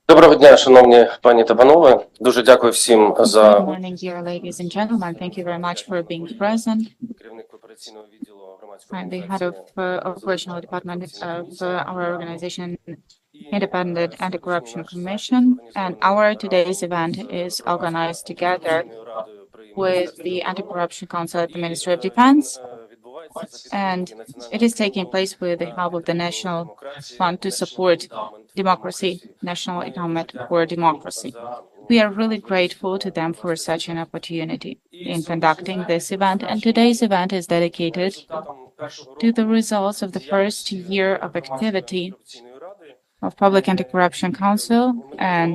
Доброго дня, шановні пані та панове. Дуже дякую всім за Good morning, dear ladies and gentlemen. Thank you very much for being present. керівник операційного відділу громадської I'm the head of operational department of our organization, Independent Anti-Corruption Commission, and our today's event is organized together with the Anti-Corruption Council at the Ministry of Defense, and it is taking place with the help of the National Fund to support democracy, National Endowment for Democracy. We are really grateful to them for such an opportunity in conducting this event, and today's event is dedicated to the results of the first year of activity of Public AntiCorruption Council. And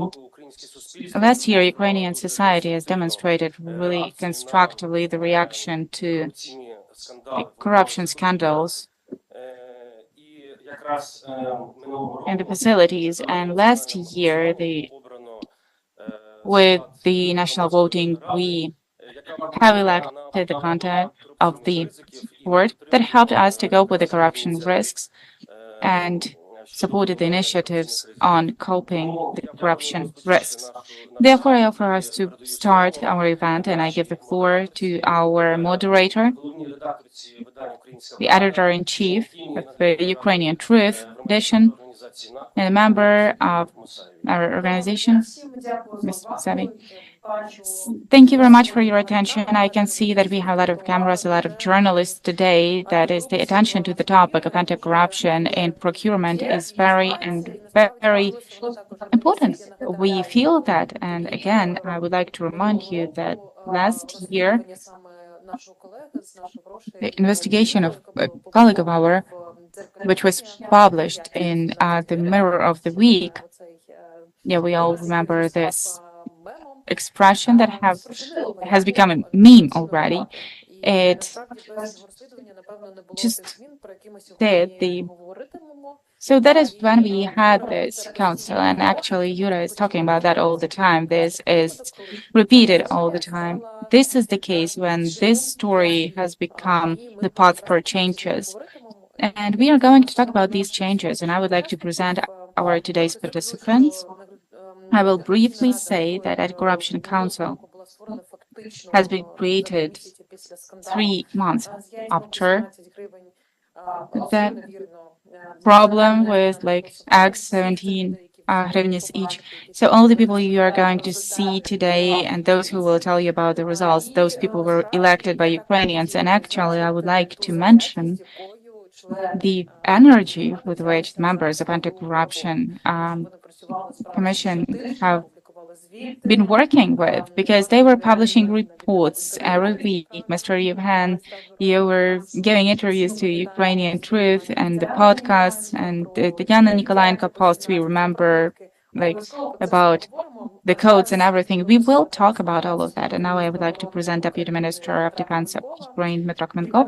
last year, Ukrainian society has demonstrated really constructively the reaction to the corruption scandals in the facilities. And last year, with the national voting, we have elected the content of the board that helped us to cope with the corruption risks and supported the initiatives on coping with the corruption risks. Therefore, I offer us to start our event, and I give the floor to our moderator, the editor-in-chief of the Ukrainian Truth edition, and a member of our organization, Mr. Savi. Thank you very much for your attention. I can see that we have a lot of cameras, a lot of journalists today. That is, the attention to the topic of anti-corruption in procurement is very important. We feel that, and again, I would like to remind you that last year, the investigation of a colleague of ours, which was published in the Mirror of the Week, we all remember this expression that has become a meme already. It just did so that is when we had this council, and actually Yuriy is talking about that all the time. This is repeated all the time. This is the case when this story has become the path for changes. And we are going to talk about these changes, and I would like to present our today's participants. I will briefly say that Anti-Corruption Council has been created 3 months after the problem with eggs 17 hryvnias each. So all the people you are going to see today and those who will tell you about the results, those people were elected by Ukrainians. And actually, I would like to mention the energy with which the members of Anti-Corruption Commission have been working with, because they were publishing reports every week. Mr. Yevhen, you were giving interviews to Ukrainian Truth and the podcasts, and the Tetyana Nikolayenko posts we remember, about the codes and everything. We will talk about all of that. And now I would like to present Deputy Minister of Defense of Ukraine, Dmytro Klimenkov,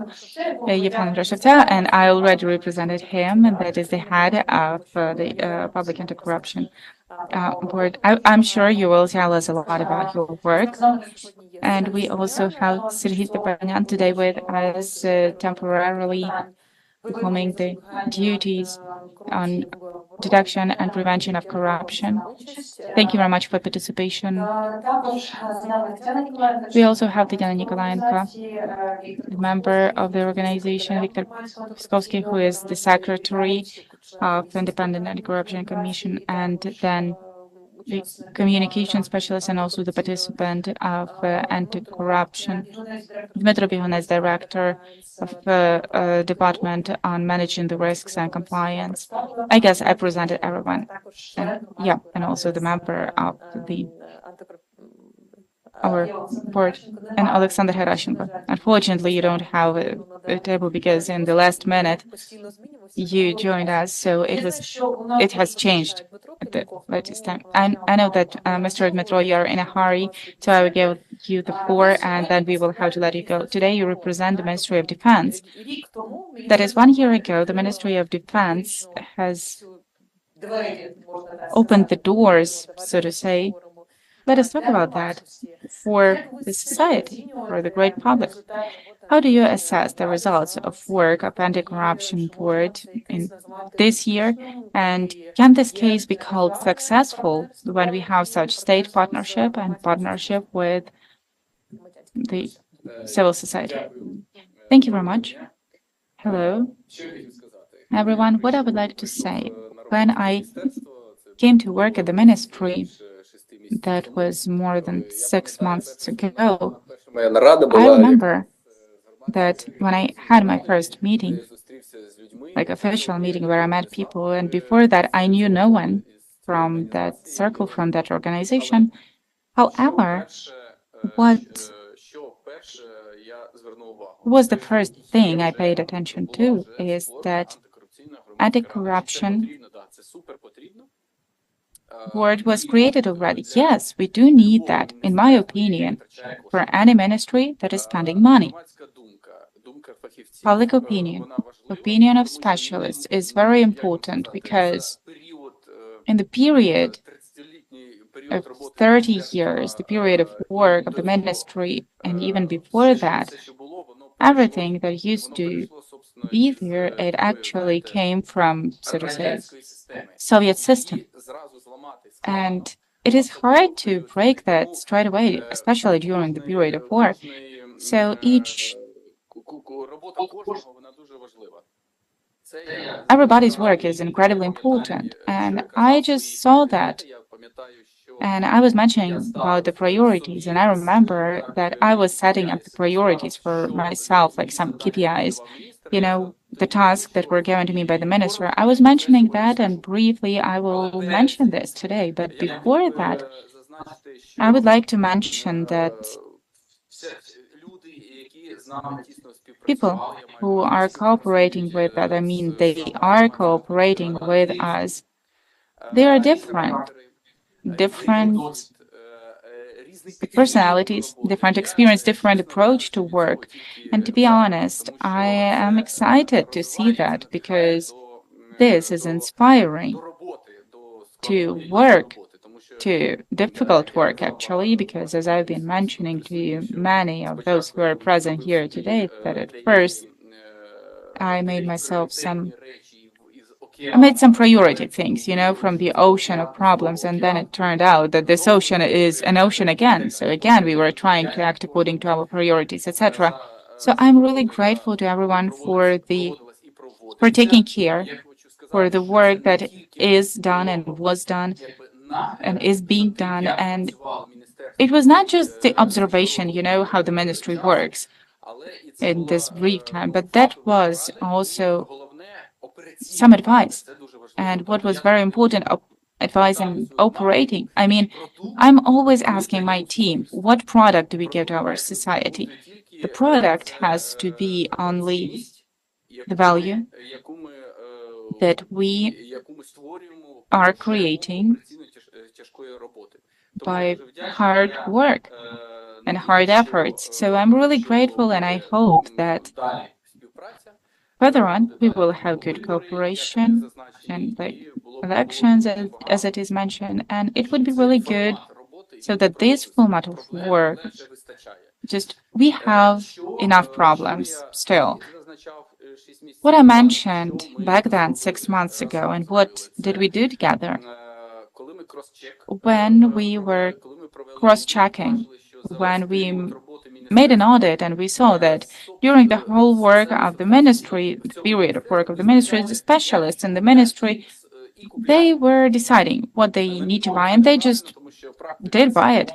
Yevhen Hrushovets, and I already represented him, and that is the head of the Public AntiCorruption board. I'm sure you will tell us a lot about your work. And we also have Serhii Stepanyan today with us, temporarily performing the duties on detection and prevention of corruption. Thank you very much for participation. We also have Tetyana Nikolayenko, the member of the organization, Viktor Prudkovskikh, who is the secretary of the Independent Anti-Corruption Commission, and then the communication specialist and also the participant of anti-corruption. Dmytro is director of the department on managing the risks and compliance. I guess I presented everyone. And also the member of our board, and Alexander Herashenko. Unfortunately, you don't have a table because in the last minute you joined us, so it has changed at the latest time. I know that Mr. Dmytro, you are in a hurry, so I will give you the floor, and then we will have to let you go. Today, you represent the Ministry of Defense. That is, 1 year ago, the Ministry of Defense has opened the doors, so to say, let us talk about that for the society, for the great public. How do you assess the results of work of anti-corruption board in this year? And can this case be called successful when we have such state partnership and partnership with the civil society? Thank you very much. Hello, everyone. What I would like to say, when I came to work at the ministry, that was more than 6 months ago, I remember that when I had my first meeting, like official meeting where I met people, and before that I knew no one from that circle, from that organization. However, what was the first thing I paid attention to is that anti-corruption board was created already. Yes, we do need that, in my opinion, for any ministry that is spending money. Public opinion, opinion of specialists is very important because in the period of 30 years, the period of work of the ministry, and even before that, everything that used to be there, it actually came from, so to say, Soviet system. And it is hard to break that straight away, especially during the period of war. So everybody's work is incredibly important. And I just saw that. And I was mentioning about the priorities, and I remember that I was setting up the priorities for myself, like some KPIs, the tasks that were given to me by the minister. I was mentioning that, and briefly I will mention this today. But before that, I would like to mention that people who are cooperating with us, I mean, they are cooperating with us, they are different personalities, different experience, different approach to work. And to be honest, I am excited to see that because this is inspiring to work, to difficult work actually, because as I've been mentioning to you, many of those who are present here today, that at first I made some priority things, from the ocean of problems, and then it turned out that this ocean is an ocean again. So again, we were trying to act according to our priorities, etc. So I'm really grateful to everyone for taking care, for the work that is done and was done and is being done. And it was not just the observation, how the ministry works in this brief time, but that was also some advice. And what was very important, advice in operating. I mean, I'm always asking my team, what product do we give to our society? The product has to be only the value that we are creating by hard work and hard efforts. So I'm really grateful, and I hope that further on, we will have good cooperation and elections, as it is mentioned, and it would be really good so that this format of work, we have enough problems still. What I mentioned back then, 6 months ago, and what did we do together? When we were cross-checking, when we made an audit and we saw that during the whole work of the ministry, the period of work of the ministry, the specialists in the ministry, they were deciding what they need to buy, and they just did buy it.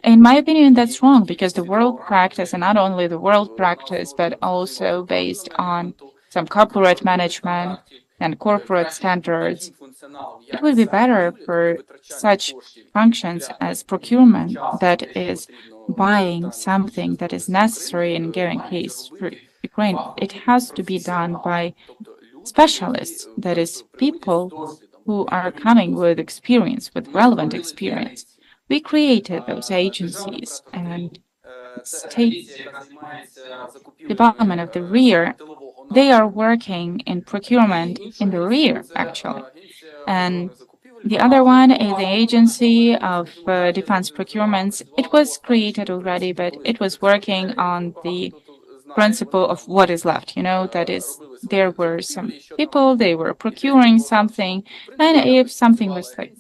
In my opinion, that's wrong, because the world practice, and not only the world practice, but also based on some corporate management and corporate standards, it would be better for such functions as procurement, that is buying something that is necessary in giving case for Ukraine. It has to be done by specialists, that is people who are coming with experience, with relevant experience. We created those agencies, and State Department of the Rear, they are working in procurement in the rear, actually. And The other one is the Agency of Defense Procurements. It was created already, but it was working on the principle of what is left. That is, there were some people, they were procuring something, and if something was like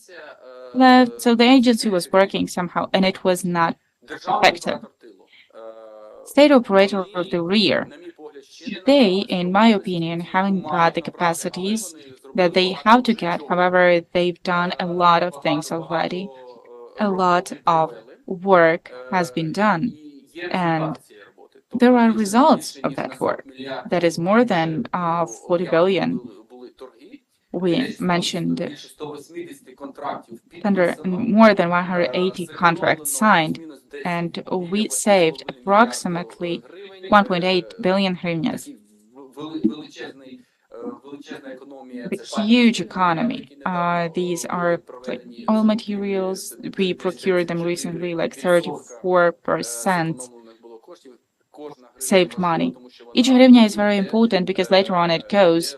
left, so the agency was working somehow, and it was not effective. State operator of the rear, they, in my opinion, haven't got the capacities that they have to get. However, they've done a lot of things already. A lot of work has been done, and there are results of that work. That is more than 40 billion. We mentioned more than 180 contracts signed, and we saved approximately 1.8 billion hryvnias. A huge economy. These are like oil materials. We procured them recently, like 34% saved money. Each hryvnia is very important because later on it goes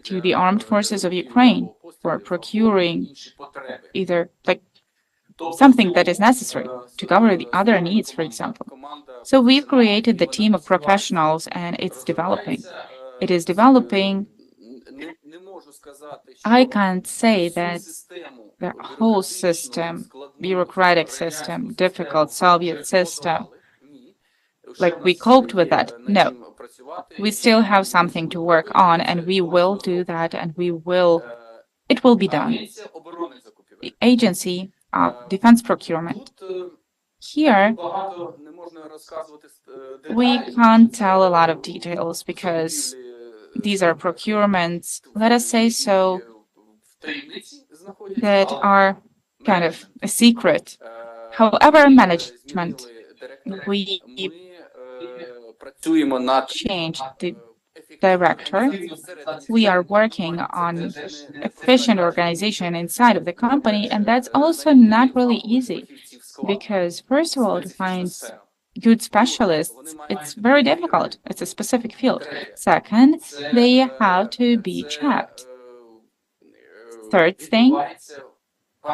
to the armed forces of Ukraine for procuring either like something that is necessary to cover the other needs, for example. So we've created the team of professionals, and it's developing. It is developing. I can't say that the whole system, bureaucratic system, difficult Soviet system, like we coped with that. No, we still have something to work on, and we will do that, and it will be done. The Agency of Defense Procurement. Here, we can't tell a lot of details because these are procurements, let us say so, that are kind of a secret. However, management, we changed the director. We are working on efficient organization inside of the company, and that's also not really easy because, first of all, to find good specialists, it's very difficult. It's a specific field. Second, they have to be checked. Third thing,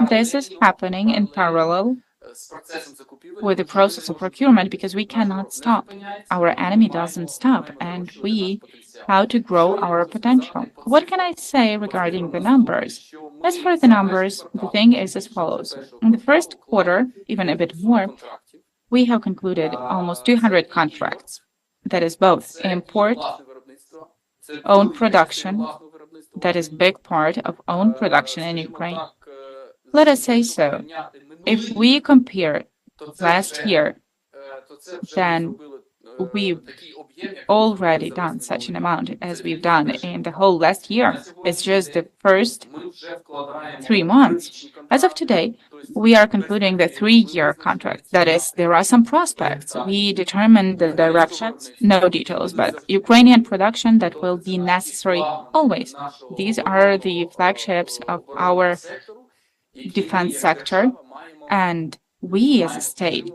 this is happening in parallel with the process of procurement because we cannot stop. Our enemy doesn't stop, and we have to grow our potential. What can I say regarding the numbers? As for the numbers, the thing is as follows. In the first quarter, even a bit more, we have concluded almost 200 contracts. That is both import, own production, that is big part of own production in Ukraine. Let us say so. If we compare last year, then we've already done such an amount as we've done in the whole last year. It's just the first 3 months. As of today, we are concluding the 3-year contract. That is, there are some prospects. We determine the directions, no details, but Ukrainian production that will be necessary always. These are the flagships of our defense sector, and we as a state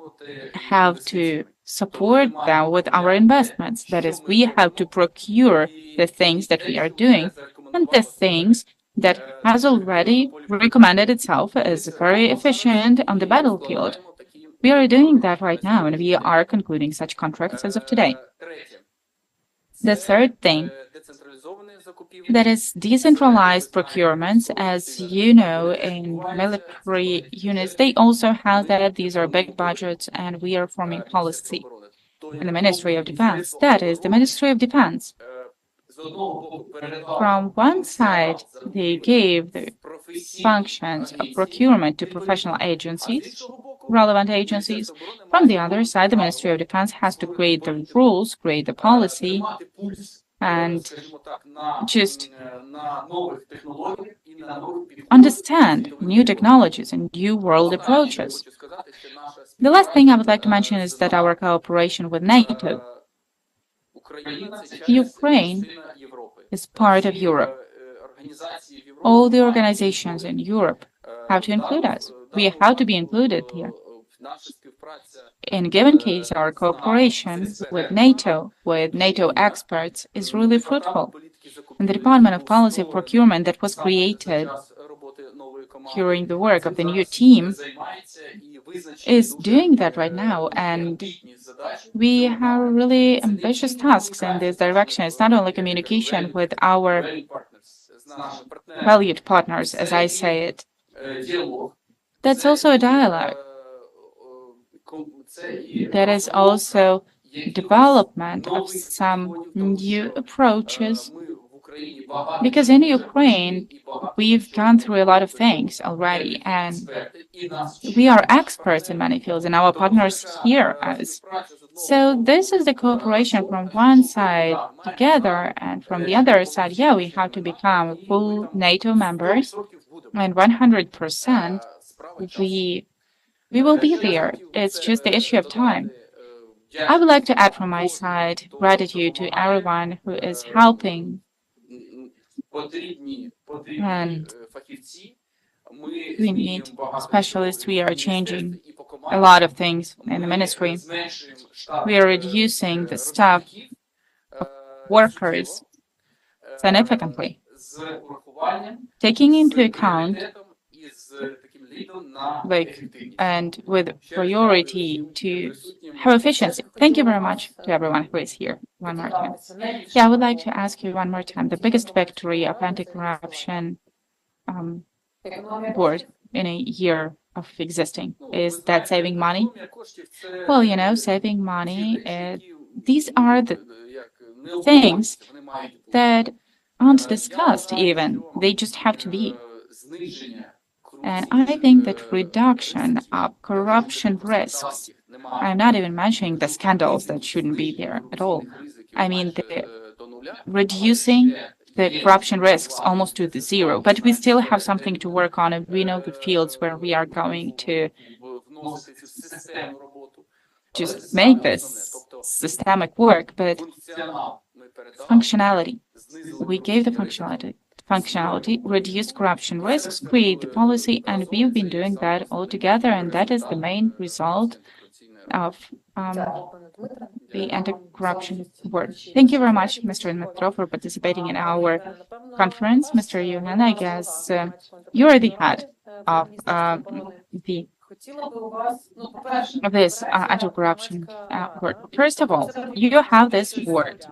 have to support them with our investments. That is, we have to procure the things that we are doing and the things that has already recommended itself as very efficient on the battlefield. We are doing that right now, and we are concluding such contracts as of today. The third thing, that is decentralized procurements. As you know, in military units, they also have that. These are big budgets, and we are forming policy in the Ministry of Defense. That is the Ministry of Defense. From one side, they gave the functions of procurement to professional agencies, relevant agencies. From the other side, the Ministry of Defense has to create the rules, create the policy, and just understand new technologies and new world approaches. The last thing I would like to mention is that our cooperation with NATO. Ukraine is part of Europe. All the organizations in Europe have to include us. We have to be included here. In given case, our cooperation with NATO experts, is really fruitful. In the Department of Policy of Procurement that was created during the work of the new team is doing that right now. And we have really ambitious tasks in this direction. It's not only communication with our valued partners, as I say it. That's also a dialogue. That is also development of some new approaches. Because in Ukraine, we've gone through a lot of things already, and we are experts in many fields, and our partners hear us. So this is the cooperation from one side together, and from the other side, yeah, we have to become full NATO members, and 100% we will be there. It's just the issue of time. I would like to add from my side gratitude to everyone who is helping. And we need specialists. We are changing a lot of things in the ministry. We are reducing the staff of workers significantly, taking into account and with priority to have efficiency. Thank you very much to everyone who is here one more time. Yeah, I would like to ask you one more time, the biggest victory of anti-corruption board in a year of existing, is that saving money? Well, saving money, these are the things that aren't discussed even. They just have to be. And I think that reduction of corruption risks, I'm not even mentioning the scandals that shouldn't be there at all. I mean, reducing the corruption risks almost to the zero, but we still have something to work on, and we know the fields where we are going to just make this systemic work, but functionality. We gave the functionality, reduce corruption risks, create the policy, and we've been doing that all together, and that is the main result of the anti-corruption work. Thank you very much, Mr. Dmytro, for participating in our conference. Mr. Yevhen, I guess you are the head of this anti-corruption work. First of all, you have this board.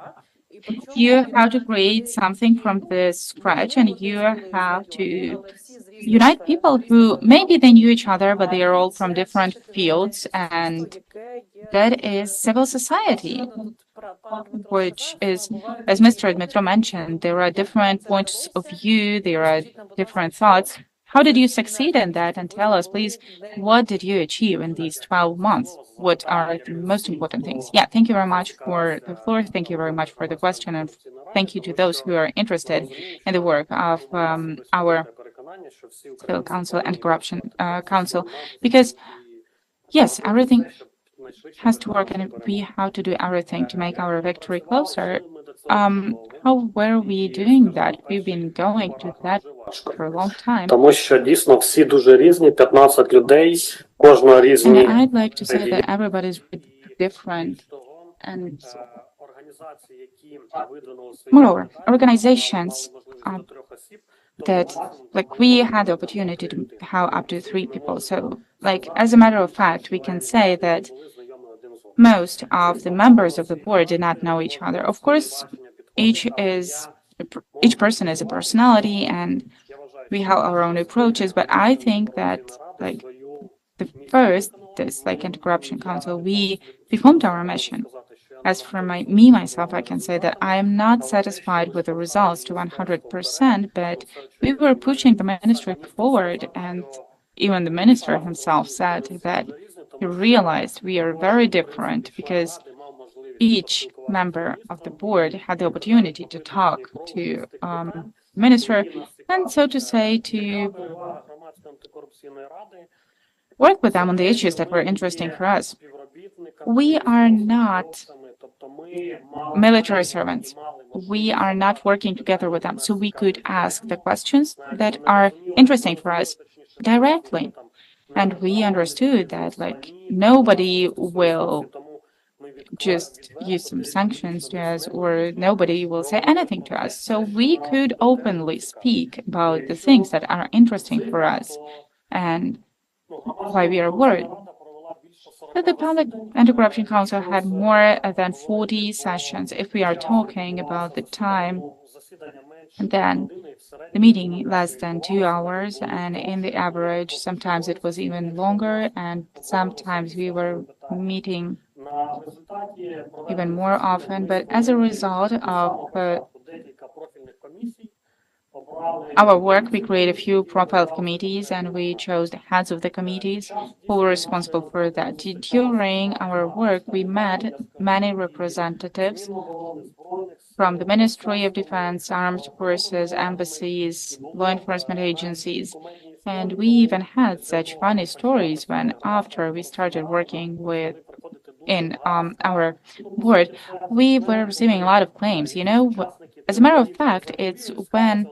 You have to create something from the scratch, and you have to unite people who maybe they knew each other, but they are all from different fields, and that is civil society, which is, as Mr. Dmytro mentioned, there are different points of view, there are different thoughts. How did you succeed in that? And tell us, please, what did you achieve in these 12 months? What are the most important things? Yeah, thank you very much for the floor. Thank you very much for the question. And thank you to those who are interested in the work of our Civil Council and Corruption Council. Because, yes, everything has to work, and we have to do everything to make our victory closer. How were we doing that? We've been going to that for a long time. Тому що дійсно всі дуже різні, 15 людей, кожного різні. And I'd like to say that everybody's different. And moreover, organizations that, like, we had the opportunity to have up to 3 people. So, like, as a matter of fact, we can say that most of the members of the board did not know each other. Of course, each person is a personality, and we have our own approaches. But I think that, like, this Anti-Corruption Council, we performed our mission. As for myself, I can say that I am not satisfied with the results to 100%, but we were pushing the ministry forward, and even the minister himself said that he realized we are very different because each member of the board had the opportunity to talk to the minister and, so to say, to work with them on the issues that were interesting for us. We are not military servants. We are not working together with them, so we could ask the questions that are interesting for us directly. And we understood that, like, nobody will just use some sanctions to us, or nobody will say anything to us. So we could openly speak about the things that are interesting for us and why we are worried. So the Public Anti-Corruption Council had more than 40 sessions. If we are talking about the time, then the meeting less than 2 hours, and in the average, sometimes it was even longer, and sometimes we were meeting even more often. But as a result of our work, we created a few profile committees, and we chose the heads of the committees who were responsible for that. During our work, we met many representatives from the Ministry of Defense, armed forces, embassies, law enforcement agencies, and we even had such funny stories when, after we started working in our board, we were receiving a lot of claims. As a matter of fact, it's when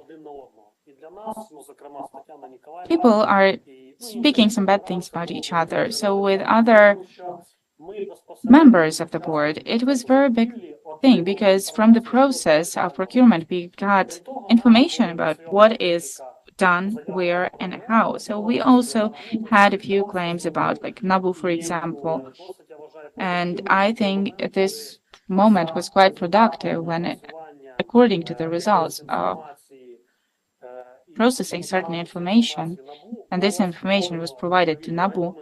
people are speaking some bad things about each other. So with other members of the board, it was a very big thing, because from the process of procurement, we got information about what is done, where, and how. So we also had a few claims about, like, NABU, for example. And I think this moment was quite productive when, according to the results of processing certain information, and this information was provided to NABU,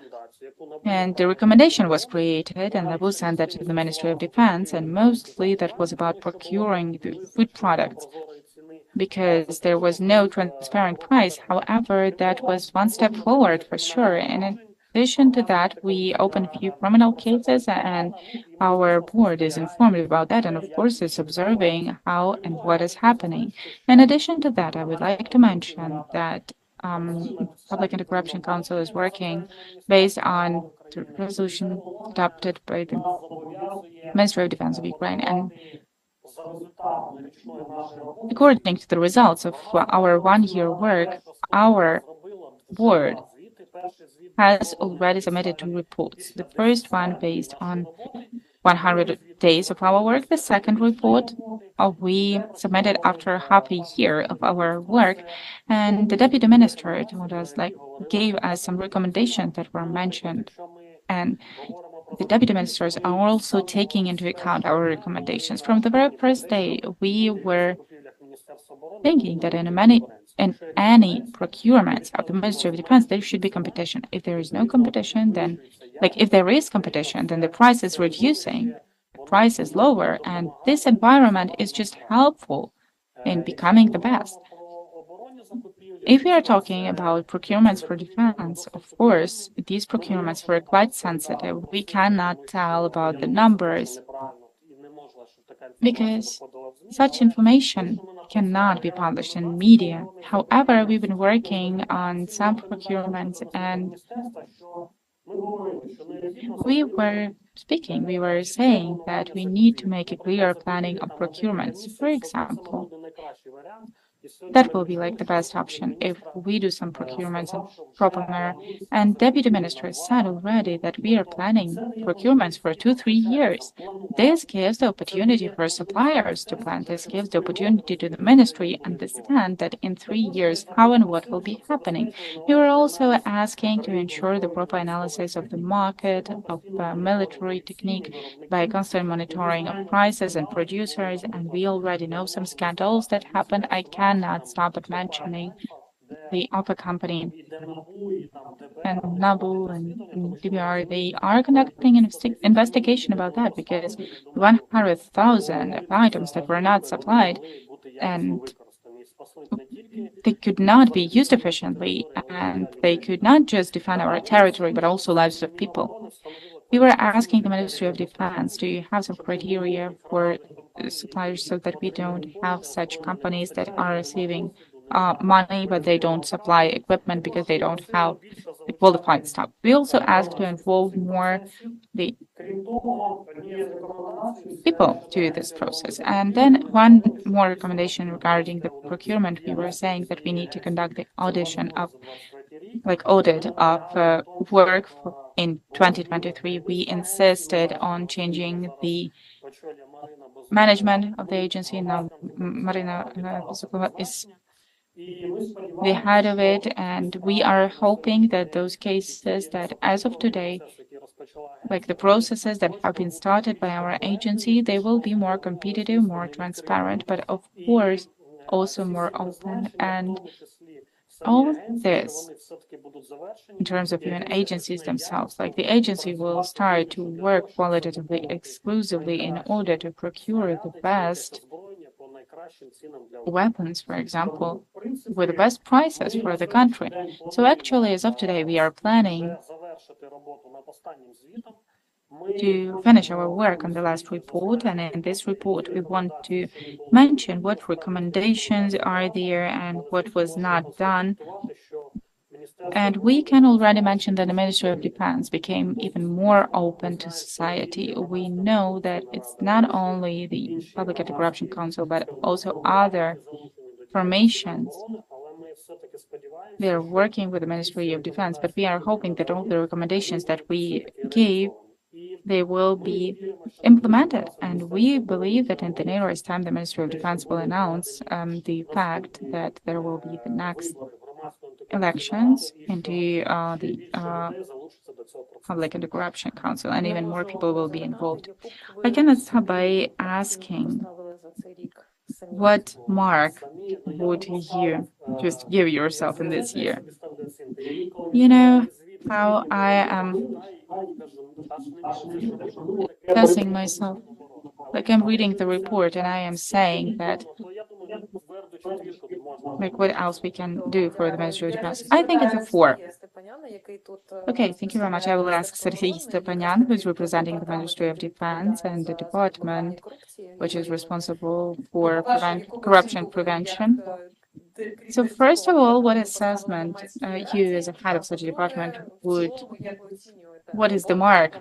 and the recommendation was created, and NABU sent that to the Ministry of Defense, and mostly that was about procuring the food products, because there was no transparent price. However, that was one step forward for sure. And in addition to that, we opened a few criminal cases, and our board is informed about that, and of course is observing how and what is happening. In addition to that, I would like to mention that Public Anti-Corruption Council is working based on the resolution adopted by the Ministry of Defense of Ukraine, and according to the results of our one-year work, our board has already submitted 2 reports. The first one based on 100 days of our work. The second report we submitted after half a year of our work, and the deputy minister told us, gave us some recommendations that were mentioned, and the deputy ministers are also taking into account our recommendations. From the very first day, we were thinking that in any procurements of the Ministry of Defense, there should be competition. If there is no competition, then, if there is competition, then the price is reducing, the price is lower, and this environment is just helpful in becoming the best. If we are talking about procurements for defense, of course, these procurements were quite sensitive. We cannot tell about the numbers, because such information cannot be published in media. However, we've been working on some procurements, and we were saying that we need to make a clear planning of procurements. For example, that will be the best option if we do some procurements in proper manner. And Deputy Minister said already that we are planning procurements for 2-3 years. This gives the opportunity for suppliers to plan. This gives the opportunity to the ministry to understand that in 3 years how and what will be happening. We were also asking to ensure the proper analysis of the market, of military technique, by constant monitoring of prices and producers, and we already know some scandals that happened. I cannot stop at mentioning the Alpha company and NABU and Dzhigyr. They are conducting an investigation about that, because 100,000 items that were not supplied, and they could not be used efficiently, and they could not just defend our territory, but also lives of people. We were asking the Ministry of Defense, do you have some criteria for suppliers so that we don't have such companies that are receiving money, but they don't supply equipment because they don't have the qualified staff. We also asked to involve more the people to this process. And then one more recommendation regarding the procurement, we were saying that we need to conduct the audition of audit of work in 2023, we insisted on changing the management of the agency. Now Marina Bezukova is the head of it, and we are hoping that those cases that as of today, like the processes that have been started by our agency, they will be more competitive, more transparent, but of course also more open. And all this, in terms of even agencies themselves, like the agency will start to work qualitatively exclusively in order to procure the best weapons, for example, with the best prices for the country. So actually, as of today, we are planning to finish our work on the last report, and in this report we want to mention what recommendations are there and what was not done. And we can already mention that the Ministry of Defense became even more open to society. We know that it's not only the Public AntiCorruption Council, but also other formations. They are working with the Ministry of Defense, but we are hoping that all the recommendations that we gave, they will be implemented. And we believe that in the nearest time, the Ministry of Defense will announce the fact that there will be the next elections into the Public Anti-Corruption Council, and even more people will be involved. I can start by asking, what mark would you just give yourself in this year? You know how I am assessing myself. Like I'm reading the report and I am saying that, like what else we can do for the Ministry of Defense. I think it's a 4. Okay, thank you very much. I will ask Serhii Stepanyan, who is representing the Ministry of Defense and the department which is responsible for corruption prevention. So first of all, what assessment you as a head of such a department what is the mark,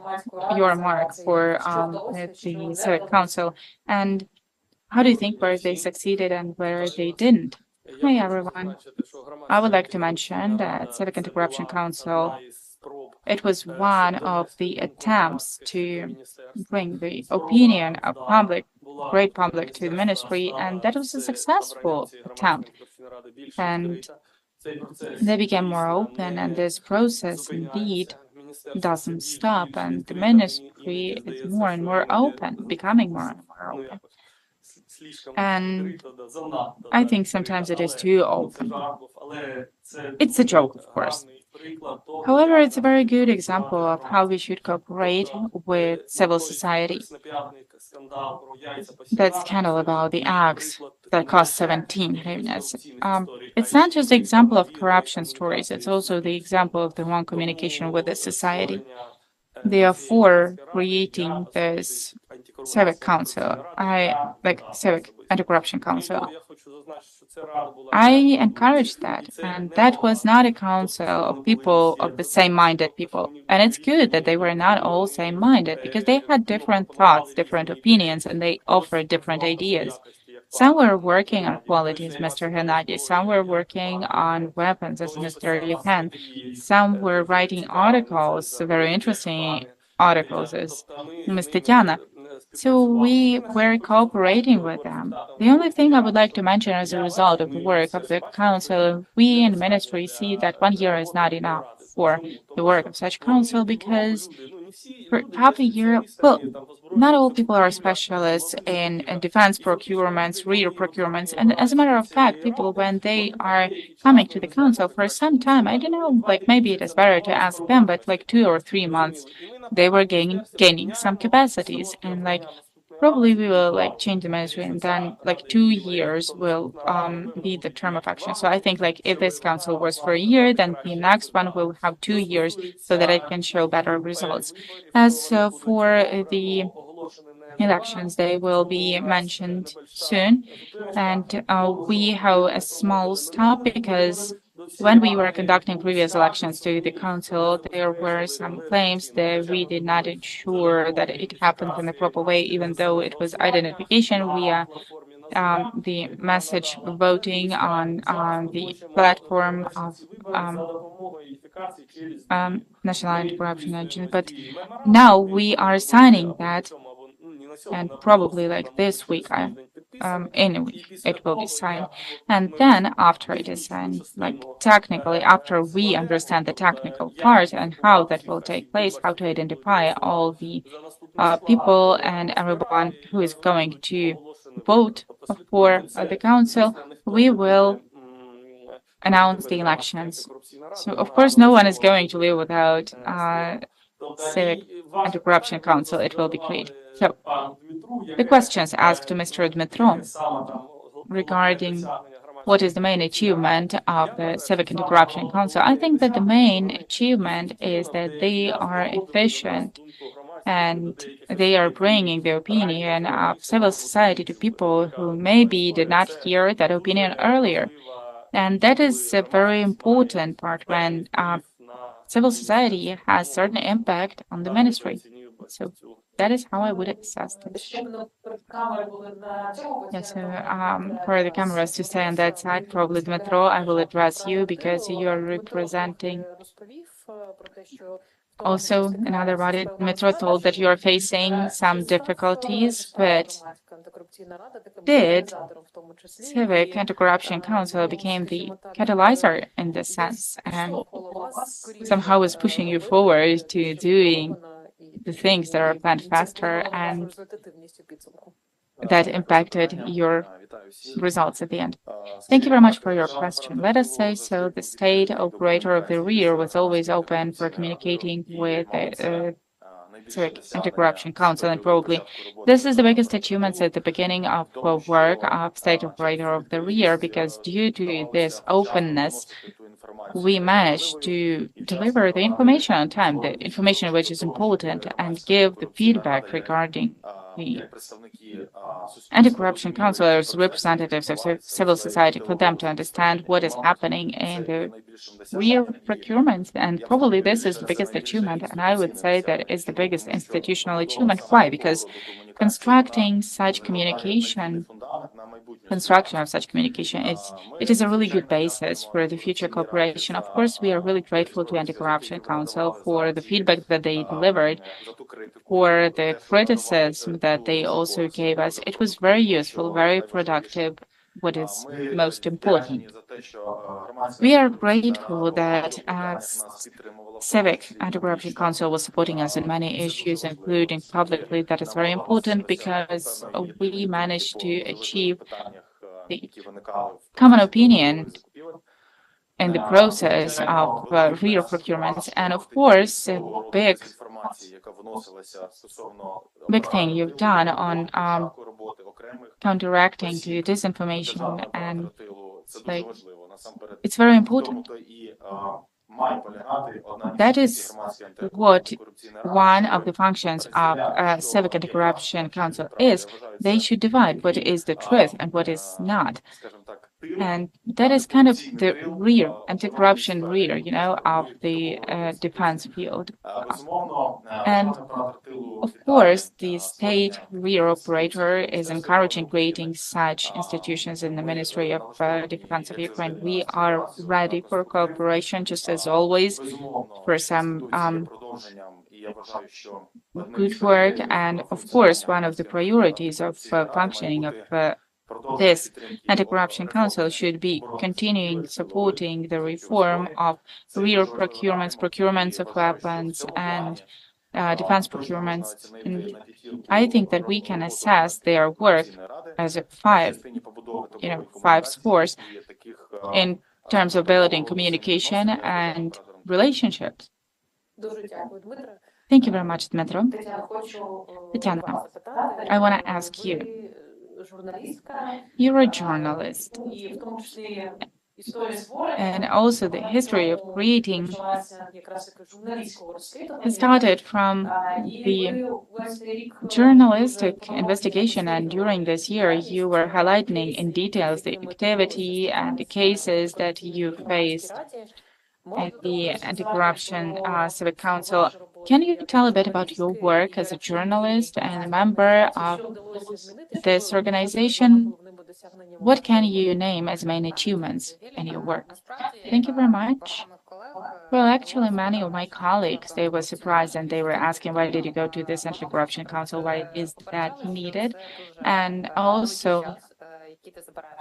your mark for the Civic Council, and how do you think where they succeeded and where they didn't? Hi everyone. I would like to mention that Civic Anti-Corruption Council, it was one of the attempts to bring the opinion of great public to the ministry, and that was a successful attempt. And they became more open, and this process indeed doesn't stop, and the ministry is more and more open, becoming more and more open. And I think sometimes it is too open. It's a joke, of course. However, it's a very good example of how we should cooperate with civil society. That scandal about the eggs that cost 17 hryvnias. It's not just the example of corruption stories, it's also the example of the wrong communication with the society. Therefore, creating this Civic Council, Civic Anti-Corruption Council, I encouraged that, and that was not a council of people, of the same-minded people. And it's good that they were not all same-minded, because they had different thoughts, different opinions, and they offered different ideas. Some were working on quality, as Mr. Hennady. Some were working on weapons, as Mr. Yevhen. Some were writing articles, very interesting articles, as Ms. Tetyana. So we were cooperating with them. The only thing I would like to mention as a result of the work of the council, we in the ministry see that 1 year is not enough for the work of such council, because for half a year, well, not all people are specialists in defense procurements, real procurements, and as a matter of fact, people, when they are coming to the council for some time, I don't know, like maybe it is better to ask them, but like 2 or 3 months, they were gaining some capacities, and like probably we will like change the ministry, and then like 2 years will be the term of action. So I think like if this council was for a year, then the next one will have 2 years so that it can show better results. As for the elections, they will be mentioned soon, and we have a small stop because when we were conducting previous elections to the council, there were some claims that we did not ensure that it happened in the proper way, even though it was identification via the message voting on the platform of National Anti-Corruption Agency. But now we are signing that, and probably like this week, in a week, it will be signed. And then after it is signed, like technically, after we understand the technical part and how that will take place, how to identify all the people and everyone who is going to vote for the council, we will announce the elections. So, of course, no one is going to live without Civic Anti-Corruption Council. It will be created. So, the questions asked to Mr. Dmytro regarding what is the main achievement of the Civic Anti-Corruption Council. I think that the main achievement is that they are efficient and they are bringing the opinion of civil society to people who maybe did not hear that opinion earlier. And that is a very important part when civil society has certain impact on the ministry. So that is how I would assess this. Yes, so for the cameras to stay on that side, probably Dmytro, I will address you because you are representing also another body. Dmytro told that you are facing some difficulties, but did Civic Anti-Corruption Council became the catalyzer in this sense and somehow is pushing you forward to doing the things that are planned faster and that impacted your results at the end. Thank you very much for your question. Let us say so the state operator of the rear was always open for communicating with the Civic Anti-Corruption Council, and probably this is the biggest achievements at the beginning of work of state operator of the rear, because due to this openness, we managed to deliver the information on time, the information which is important, and give the feedback regarding the anti-corruption councilors, representatives of civil society, for them to understand what is happening in the real procurement. And probably this is the biggest achievement, and I would say that it's the biggest institutional achievement. Why? Because construction of such communication it is a really good basis for the future cooperation. Of course, we are really grateful to Anti-Corruption Council for the feedback that they delivered, for the criticism that they also gave us. It was very useful, very productive, what is most important. We are grateful that Civic Anti-Corruption Council was supporting us in many issues, including publicly. That is very important because we managed to achieve the common opinion in the process of real procurements. And of course, a big thing you've done on counteracting to disinformation, and it's very important. That is what one of the functions of Civic Anti-Corruption Council is. They should divide what is the truth and what is not. And that is kind of the rear, anti-corruption rear, of the defense field. And of course, the state rear operator is encouraging creating such institutions in the Ministry of Defense of Ukraine. We are ready for cooperation, just as always, for some good work. And of course, one of the priorities of functioning of this Anti-Corruption Council should be continuing supporting the reform of real procurements of weapons and defense procurements. And I think that we can assess their work as a five scores in terms of building communication and relationships. Thank you very much, Dmytro. Tetyana, I want to ask you. You're a journalist, and also the history of creating has started from the journalistic investigation, and during this year you were highlighting in details the activity and the cases that you faced at the Anti-Corruption Civic Council. Can you tell a bit about your work as a journalist and a member of this organization? what can you name as main achievements in your work? Thank you very much. Well, actually, many of my colleagues, they were surprised and they were asking, why did you go to this anti-corruption council? Why is that needed? And also,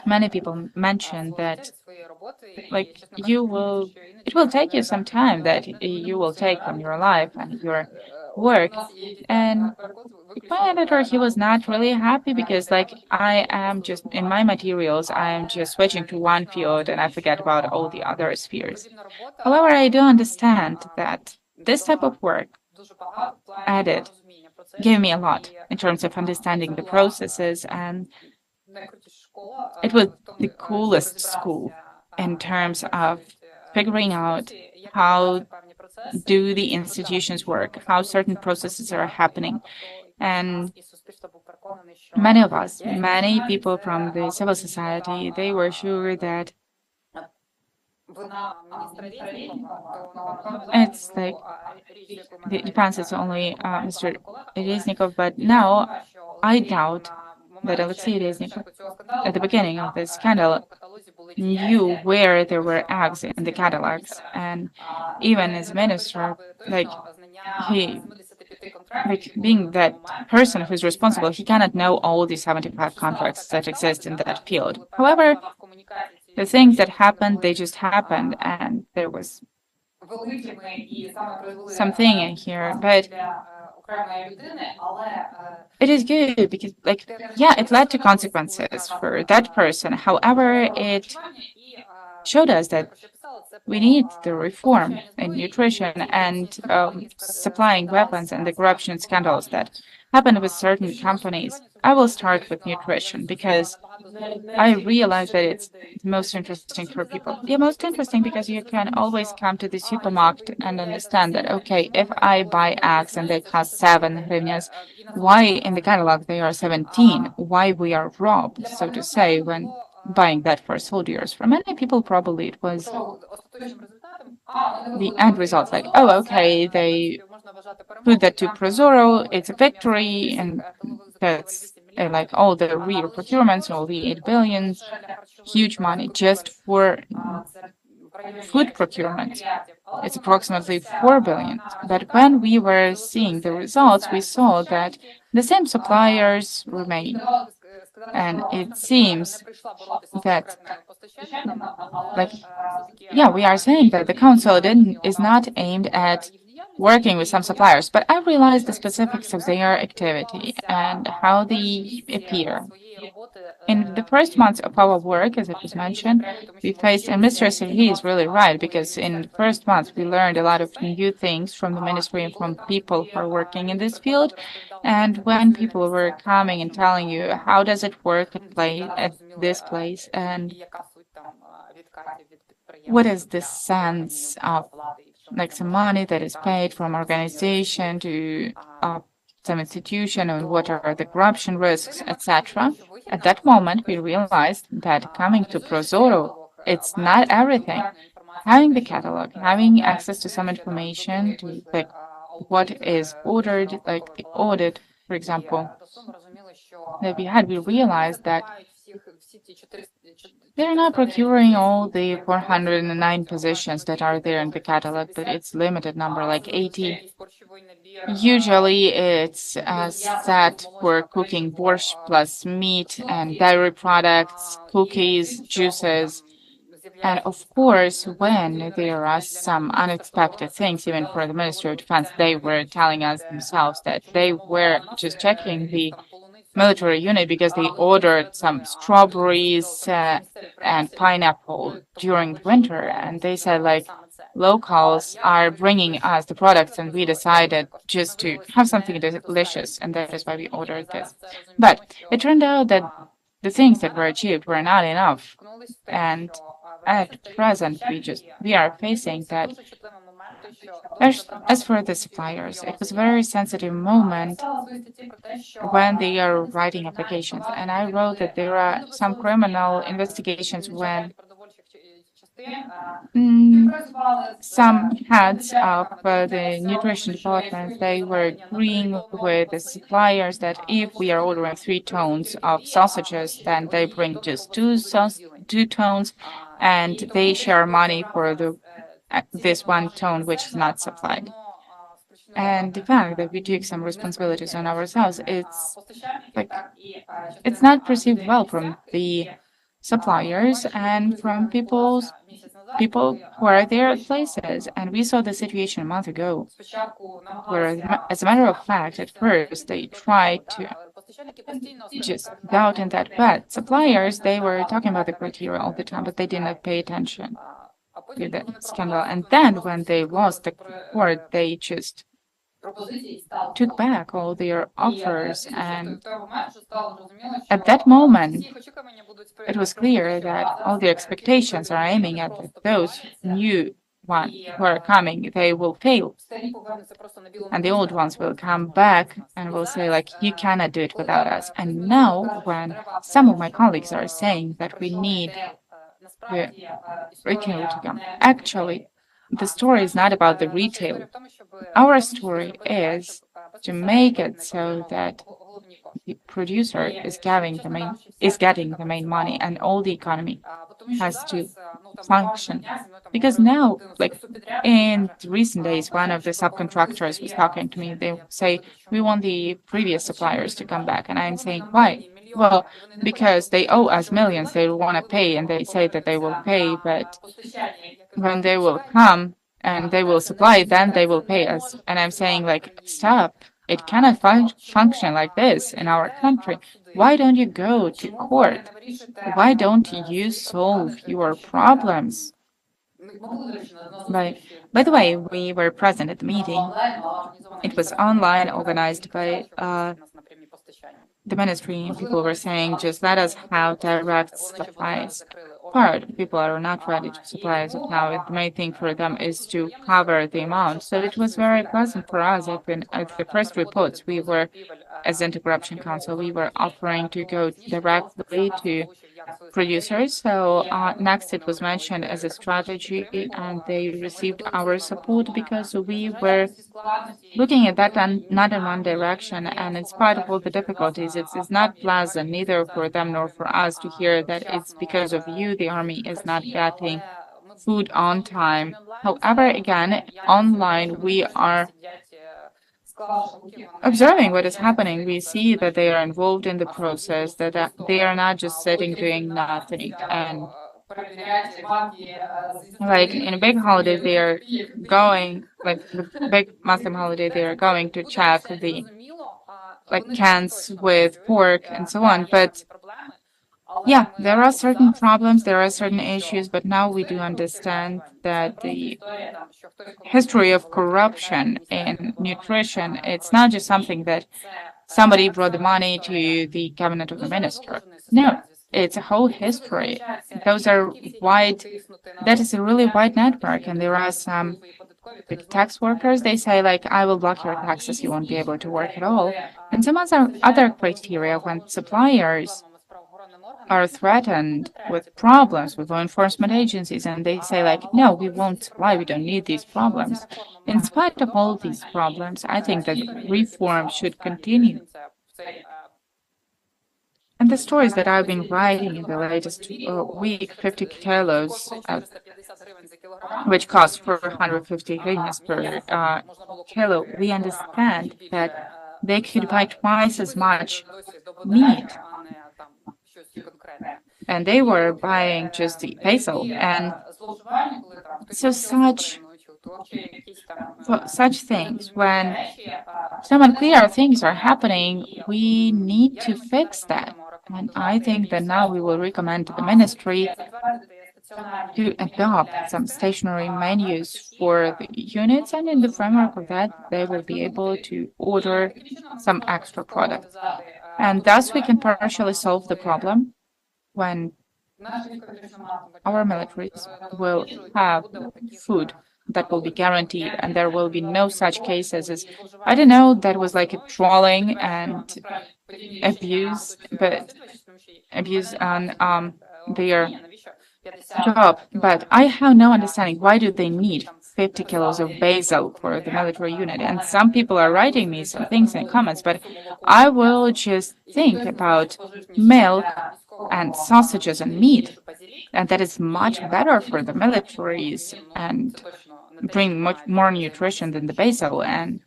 many people mentioned that, like, it will take you some time that you will take from your life and your work. And my editor, he was not really happy because, like, I am just in my materials, I am just switching to one field and I forget about all the other spheres. However, I do understand that this type of work added gave me a lot in terms of understanding the processes, and it was the coolest school in terms of figuring out how do the institutions work, how certain processes are happening. And many of us, many people from the civil society, they were sure that it's like the defense is only Mr. Reznikov, but now I doubt that Alexei Reznikov, at the beginning of this scandal, knew where there were eggs in the catalogs, and even as minister, like being that person who's responsible, he cannot know all the 75 contracts that exist in that field. However, the things that happened, they just happened, and there was something in here, but it is good because, like, yeah, it led to consequences for that person. However, it showed us that we need the reform in nutrition and supplying weapons and the corruption scandals that happened with certain companies. I will start with nutrition because I realize that it's the most interesting for people. Yeah, most interesting because you can always come to the supermarket and understand that, okay, if I buy eggs and they cost 7 hryvnias, why in the catalog they are 17? Why we are robbed, so to say, when buying that for soldiers? For many people, probably it was the end result, like, oh, okay, they put that to Prozoro, it's a victory, and that's like all the real procurements, all the 8 billion, huge money just for food procurement. It's approximately 4 billion. But when we were seeing the results, we saw that the same suppliers remain. And it seems that, like, yeah, we are saying that the council is not aimed at working with some suppliers, but I realized the specifics of their activity and how they appear. In the first months of our work, as it was mentioned, we faced, and Mr. Serhii is really right, because in the first months we learned a lot of new things from the ministry and from people who are working in this field. And when people were coming and telling you, how does it work at this place, and what is the sense of, like, some money that is paid from organization to some institution, and what are the corruption risks, etc. At that moment, we realized that coming to Prozoro, it's not everything. Having the catalog, having access to some information, to, like, what is ordered, like the audit, for example, that we realized that they're not procuring all the 409 positions that are there in the catalog, but it's limited number, like 80. Usually it's set for cooking borscht plus meat and dairy products, cookies, juices. And of course, when there are some unexpected things, even for the Ministry of Defense, they were telling us themselves that they were just checking the military unit because they ordered some strawberries and pineapple during the winter, and they said, like, locals are bringing us the products and we decided just to have something delicious, and that is why we ordered this. But it turned out that the things that were achieved were not enough, and at present we are facing that. As for the suppliers, it was a very sensitive moment when they are writing applications. And I wrote that there are some criminal investigations when Some heads of the nutrition department, they were agreeing with the suppliers that if we are ordering 3 tons of sausages, then they bring just 2 tons, and they share money for this 1 ton which is not supplied. And the fact that we took some responsibilities on ourselves, it's not perceived well from the suppliers and from people who are there at places. And we saw the situation a month ago, where, as a matter of fact, at first they tried to just doubt in that, but suppliers, they were talking about the criteria all the time, but they did not pay attention to the scandal. And then when they lost the court, they just took back all their offers, and at that moment it was clear that all the expectations are aiming at those new ones who are coming, they will fail, and the old ones will come back and will say, like, you cannot do it without us. And now when some of my colleagues are saying that we need the retail to come, actually the story is not about the retail. Our story is to make it so that the producer is getting the main money, and all the economy has to function. Because now, like in recent days, one of the subcontractors was talking to me. They say, we want the previous suppliers to come back. And I'm saying, why? Well, because they owe us millions, they want to pay, and they say that they will pay, but when they will come and they will supply, then they will pay us. And I'm saying, like, stop. It cannot function like this in our country. Why don't you go to court? Why don't you solve your problems? By the way, we were present at the meeting. It was online, organized by the ministry. People were saying, just let us have direct supplies. People are not ready to supply as of now. The main thing for them is to cover the amount. So it was very pleasant for us. At the first reports, we were, as Anti-Corruption Council, we were offering to go directly to producers. So next it was mentioned as a strategy, and they received our support because we were looking at that not in one direction. And in spite of all the difficulties, it's not pleasant neither for them nor for us to hear that it's because of you the army is not getting food on time. However, again, online we are observing what is happening. We see that they are involved in the process, that they are not just sitting doing nothing. And like in a big holiday, they are going, like the big Muslim holiday, they are going to check the cans with pork and so on. But yeah, there are certain problems, there are certain issues, but now we do understand that the history of corruption in nutrition, it's not just something that somebody brought the money to the cabinet of the minister. No, it's a whole history. That is a really wide network, and there are some big tax workers, they say, like, I will block your taxes, you won't be able to work at all. And some other criteria when suppliers are threatened with problems with law enforcement agencies, and they say, like, no, we won't supply, we don't need these problems. In spite of all these problems, I think that reform should continue. And the stories that I've been writing in the latest week, 50 kilos, which costs 450 hryvnias per kilo, we understand that they could buy twice as much meat. And they were buying just the peso. And so such things, when some unclear things are happening, we need to fix that. And I think that now we will recommend to the ministry to adopt some stationary menus for the units, and in the framework of that, they will be able to order some extra products. And thus we can partially solve the problem when our militaries will have food that will be guaranteed, and there will be no such cases as, I don't know, that was like a trolling and abuse on their job, but I have no understanding why do they need 50 kilos of basil for the military unit. And some people are writing me some things in comments, but I will just think about milk and sausages and meat, and that is much better for the militaries and bring much more nutrition than the basil. And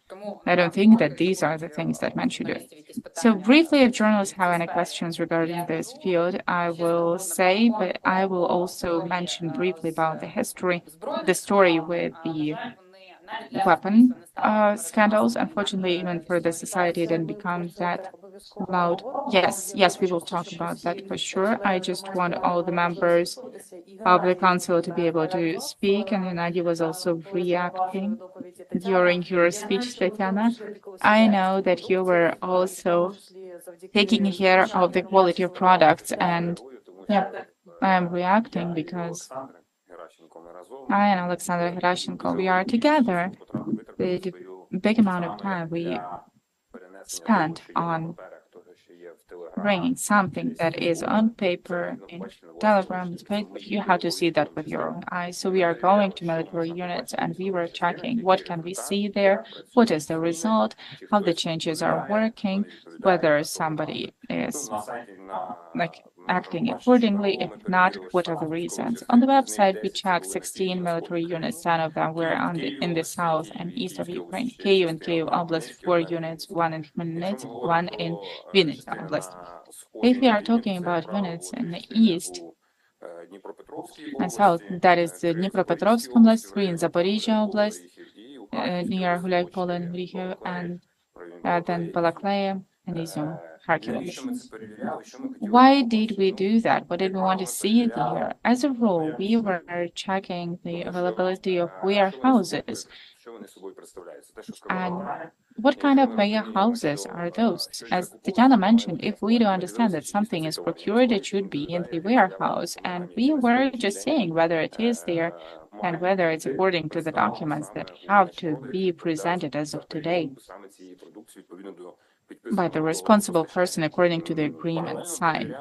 I don't think that these are the things that men should do. So briefly, if journalists have any questions regarding this field, I will say, but I will also mention briefly about the history, the story with the weapon scandals. Unfortunately, even for the society, it didn't become that loud. Yes, we will talk about that for sure. I just want all the members of the council to be able to speak, and Gennady was also reacting during your speech, Tetyana. I know that you were also taking care of the quality of products, and yeah, I am reacting because I and Alexander Hrushovets, we are together. The big amount of time we spent on bringing something that is on paper in telegrams, but you have to see that with your own eyes. So we are going to military units and we were checking what can we see there, what is the result, how the changes are working, whether somebody is like acting accordingly. If not, what are the reasons? On the website, we checked 16 military units. 10 of them were in the south and east of Ukraine. Kyiv and Kyiv Oblast, 4 units, 1 in Khmelnytsk, 1 in Vynogradova Oblast. If we are talking about units in the east and south, that is the Dnipropetrovsk Oblast, 3 in Zaporizhia Oblast, near Gulyaipole and Yuriy, and then Balaklava and Izium. Why did we do that? What did we want to see there? As a rule, we were checking the availability of warehouses. And what kind of warehouses are those? As Tetyana mentioned, if we do understand that something is procured, it should be in the warehouse. And we were just saying whether it is there and whether it's according to the documents that have to be presented as of today by the responsible person according to the agreement signed,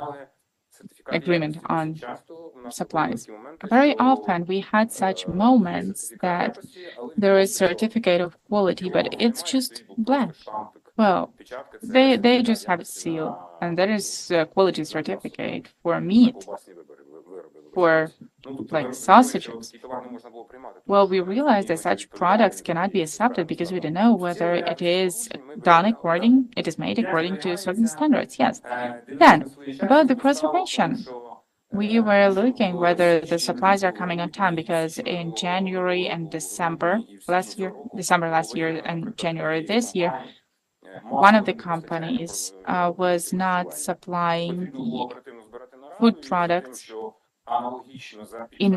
agreement on supplies. Very often we had such moments that there is certificate of quality, but it's just blank. Well, they just have a seal, and there is a quality certificate for meat, for like sausages. Well, we realized that such products cannot be accepted because we don't know whether it is made according to certain standards. Yes. Then, about the preservation, we were looking whether the supplies are coming on time because in January and December last year and January this year, one of the companies was not supplying the food products in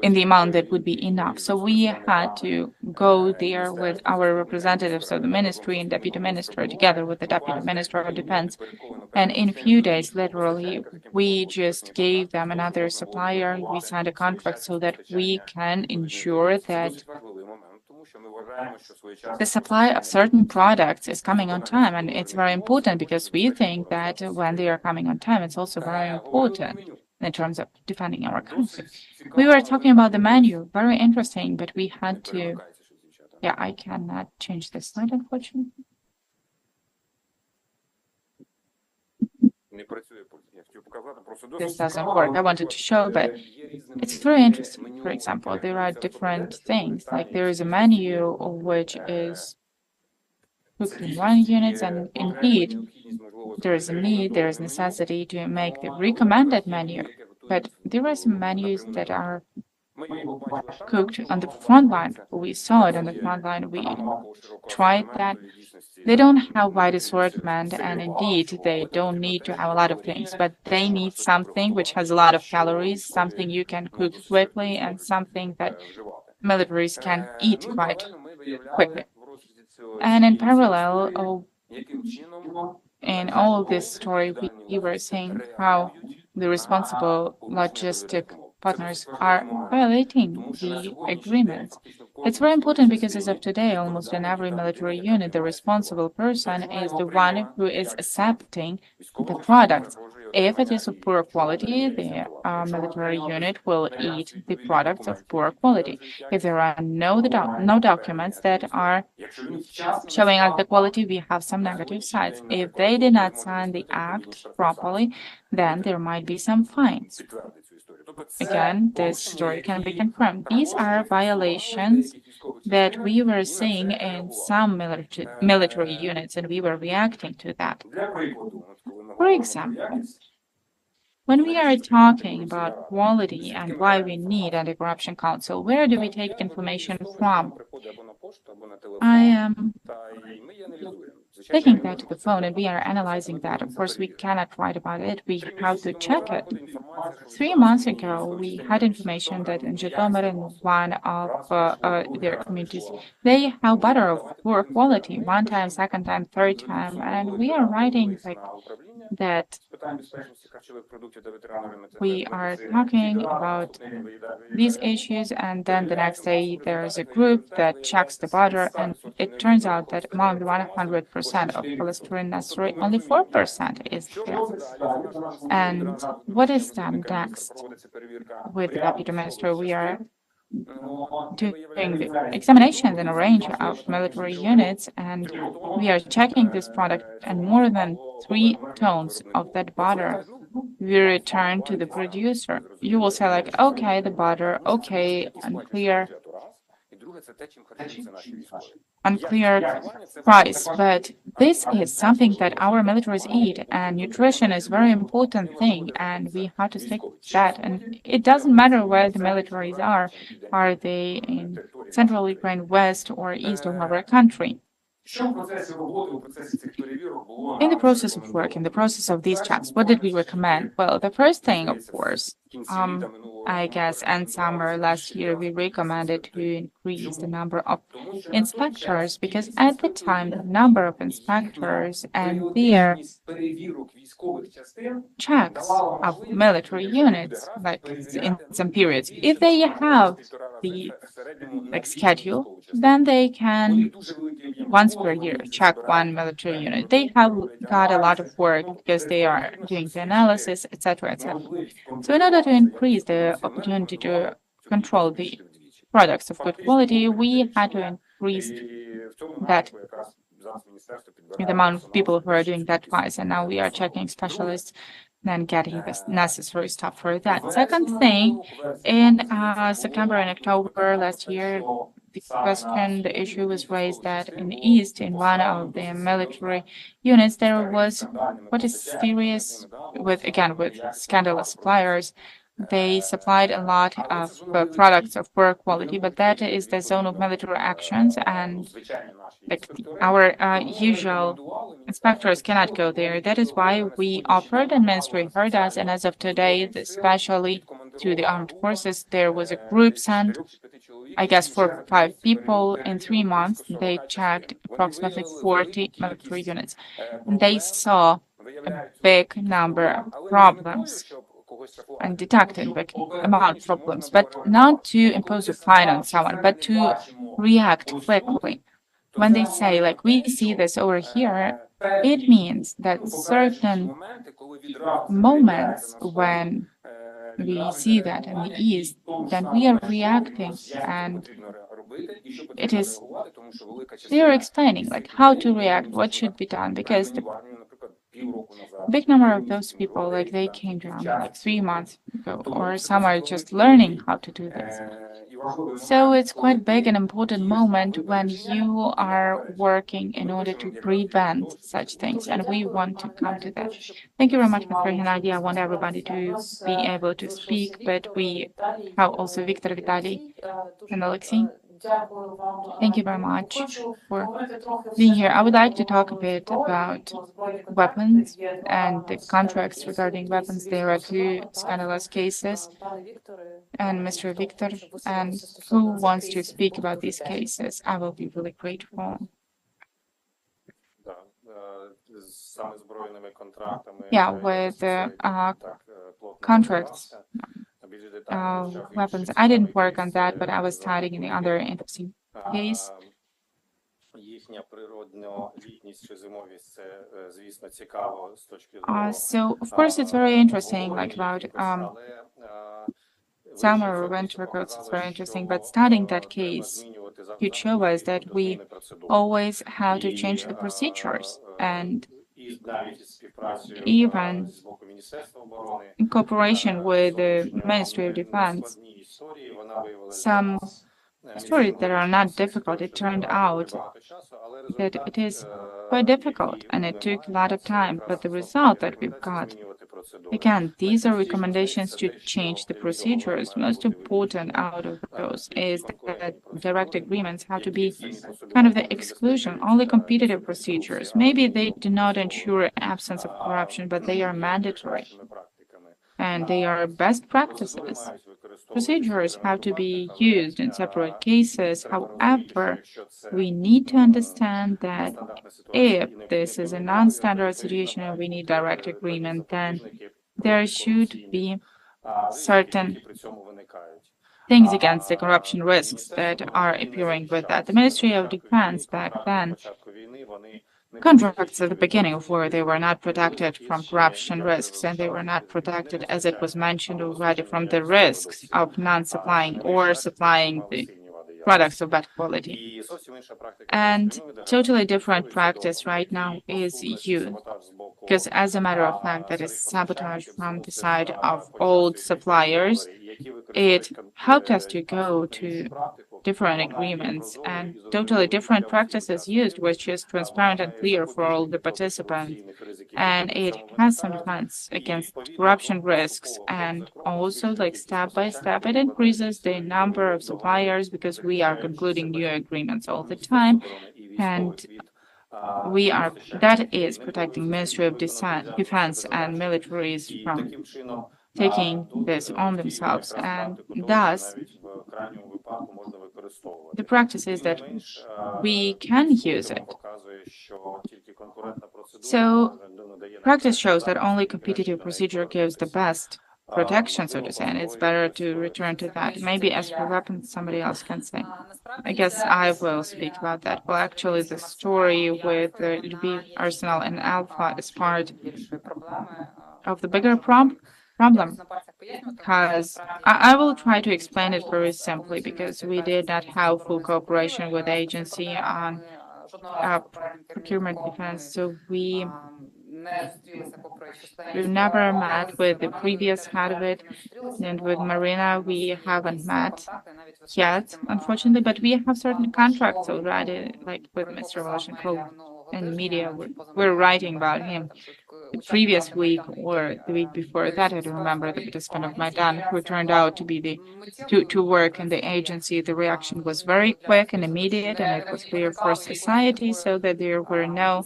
the amount that would be enough. So we had to go there with our representatives of the ministry and deputy minister together with the deputy minister of defense. And in a few days, literally, we just gave them another supplier. We signed a contract so that we can ensure that the supply of certain products is coming on time. And it's very important because we think that when they are coming on time, it's also very important in terms of defending our country. We were talking about the menu, very interesting, but we had to, I cannot change the slide, unfortunately. This doesn't work. I wanted to show, but it's very interesting. For example, there are different things, like there is a menu which is cooked in 1 unit, and indeed, there is a need, there is necessity to make the recommended menu, but there are some menus that are cooked on the front line. We saw it on the front line. We tried that. They don't have wide assortment, and indeed, they don't need to have a lot of things, but they need something which has a lot of calories, something you can cook quickly, and something that militaries can eat quite quickly. And in parallel, in all of this story, we were saying how the responsible logistic partners are violating the agreements. It's very important because as of today, almost in every military unit, the responsible person is the one who is accepting the products. If it is of poor quality, the military unit will eat the products of poor quality. If there are no documents that are showing us the quality, we have some negative sides. If they did not sign the act properly, then there might be some fines. Again, this story can be confirmed. These are violations that we were seeing in some military units, and we were reacting to that. For example, when we are talking about quality and why we need anti-corruption council, where do we take information from? I am taking that to the phone and we are analyzing that. Of course, we cannot write about it. We have to check it. 3 months ago, we had information that in Zhytomyr, in one of their communities, they have butter of poor quality, one time, second time, third time, and we are writing like that. We are talking about these issues, and then the next day there is a group that checks the butter, and it turns out that among 100% of cholesterol necessary, only 4% is there. And what is done next? With the Deputy Minister, we are doing examinations in a range of military units, and we are checking this product, and more than 3 tons of that butter we return to the producer. You will say like, okay, the butter, okay, unclear price, but this is something that our militaries eat, and nutrition is a very important thing, and we have to stick with that. And it doesn't matter where the militaries are they in central Ukraine, west or east of our country. In the process of work, in the process of these checks, what did we recommend? Well, the first thing, of course, I guess, in summer last year, we recommended to increase the number of inspectors, because at the time, the number of inspectors and their checks of military units, like in some periods, if they have the schedule, then they can once per year check one military unit. They have got a lot of work because they are doing the analysis, etc., etc. So in order to increase the opportunity to control the products of good quality, we had to increase that the amount of people who are doing that twice, and now we are checking specialists and getting the necessary stuff for that. Second thing, in September and October last year, the issue was raised that in the east, in one of the military units, there was what is serious with scandalous suppliers. They supplied a lot of products of poor quality, but that is the zone of military actions, and like our usual inspectors cannot go there. That is why we offered, and Ministry heard us, and as of today, especially to the armed forces, there was a group sent, I guess 4 or 5 people. In 3 months, they checked approximately 40 military units. And they saw a big number of problems and detected a big amount of problems, but not to impose a fine on someone, but to react quickly. When they say, like, we see this over here, it means that certain moments when we see that in the east, then we are reacting, and they are explaining like how to react, what should be done, because the big number of those people, like, they came down like 3 months ago, or some are just learning how to do this. So it's quite big and important moment when you are working in order to prevent such things, and we want to come to that. Thank you very much, Mr. Hennady. I want everybody to be able to speak, but we have also Viktor, Vitaly, and Alexei. Thank you very much for being here. I would like to talk a bit about weapons and the contracts regarding weapons. There are 2 scandalous cases, and Mr. Viktor, and who wants to speak about these cases? I will be really grateful. Yeah, with contracts, weapons. I didn't work on that, but I was studying in the other interesting case. So, of course, it's very interesting, like about summer or winter coats, it's very interesting. But studying that case could show us that we always have to change the procedures. And even in cooperation with the Ministry of Defense, some stories that are not difficult, it turned out that it is quite difficult and it took a lot of time. But the result that we've got, again, these are recommendations to change the procedures. Most important out of those is that direct agreements have to be kind of the exclusion, only competitive procedures. Maybe they do not ensure absence of corruption, but they are mandatory. And they are best practices. Procedures have to be used in separate cases. However, we need to understand that if this is a non-standard situation and we need direct agreement, then there should be certain things against the corruption risks that are appearing with that. The Ministry of Defense back then, contracts at the beginning of war, they were not protected from corruption risks, and they were not protected, as it was mentioned already, from the risks of non-supplying or supplying the products of bad quality. And totally different practice right now is used, because as a matter of fact, that is sabotage from the side of old suppliers. It helped us to go to different agreements and totally different practices used, which is transparent and clear for all the participants. And it has some defense against corruption risks. And also, like step by step, it increases the number of suppliers because we are concluding new agreements all the time. And that is protecting Ministry of Defense and militaries from taking this on themselves. And thus, the practice is that we can use it. So practice shows that only competitive procedure gives the best protection, so to say, and it's better to return to that. Maybe as for weapons, somebody else can say. I guess I will speak about that. Well, actually, the story with the Lviv Arsenal and Alpha is part of the bigger problem, because I will try to explain it very simply, because we did not have full cooperation with the agency on procurement defense, so we've never met with the previous head of it, and with Marina we haven't met yet, unfortunately, but we have certain contracts already, like with Mr. Voloshenkov in media. We're writing about him. The previous week or the week before that, I don't remember, the participant of Maidan who turned out to be to work in the agency. The reaction was very quick and immediate, and it was clear for society, so that there were no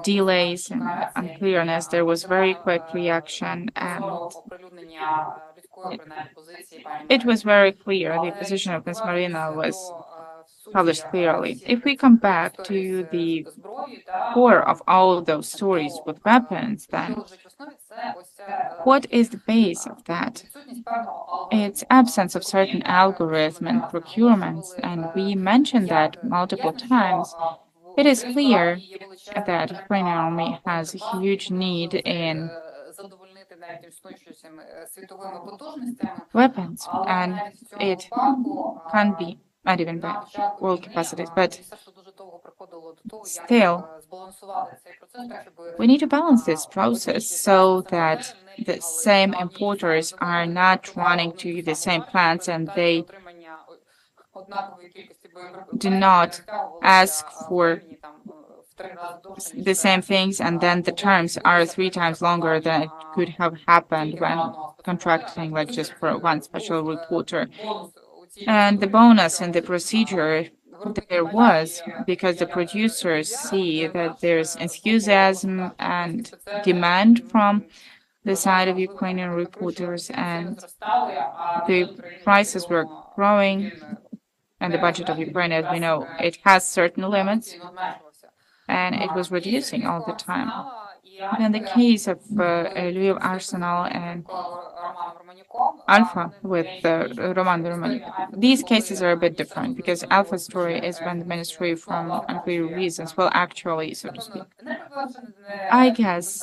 delays and unclearness. There was very quick reaction, and it was very clear. The position of Ms. Marina was published clearly. If we come back to the core of all those stories with weapons, then what is the base of that? It's absence of certain algorithm and procurements, and we mentioned that multiple times. It is clear that Ukrainian army has a huge need in weapons, and it can be not even by world capacities, but still, we need to balance this process so that the same importers are not running to the same plants and they do not ask for the same things, and then the terms are 3 times longer than it could have happened when contracting like just for one special reporter. And the bonus in the procedure there was because the producers see that there's enthusiasm and demand from the side of Ukrainian reporters, and the prices were growing, and the budget of Ukraine, as we know, it has certain limits, and it was reducing all the time. In the case of Lviv Arsenal and Alpha with Roman Romanik, these cases are a bit different because Alpha's story is when the ministry, from unclear reasons, well, actually, so to speak, I guess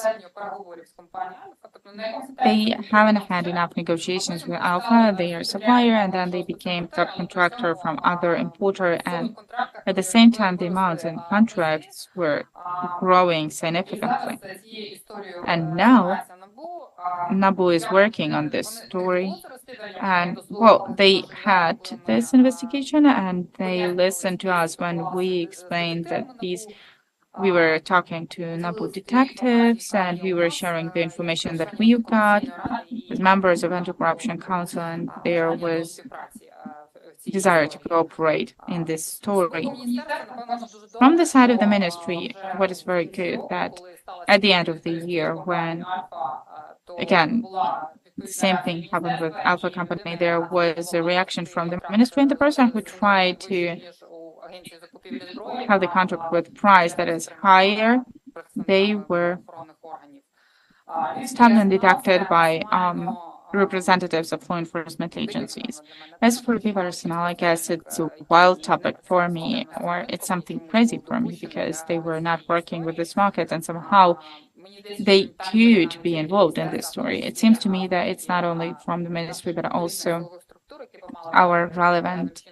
they haven't had enough negotiations with Alpha, their supplier, and then they became subcontractor from other importer, and at the same time, the amounts and contracts were growing significantly. And now NABU is working on this story. And well, they had this investigation and they listened to us when we explained that we were talking to NABU detectives and we were sharing the information that we got as members of Anti-Corruption Council, and there was desire to cooperate in this story. From the side of the ministry, what is very good that at the end of the year, when again the same thing happened with Alpha Company, there was a reaction from the ministry, and the person who tried to have the contract with price that is higher, they were stopped and detected by representatives of law enforcement agencies. As for Lviv Arsenal, I guess it's a wild topic for me, or it's something crazy for me, because they were not working with this market and somehow they could be involved in this story. It seems to me that it's not only from the ministry, but also our relevant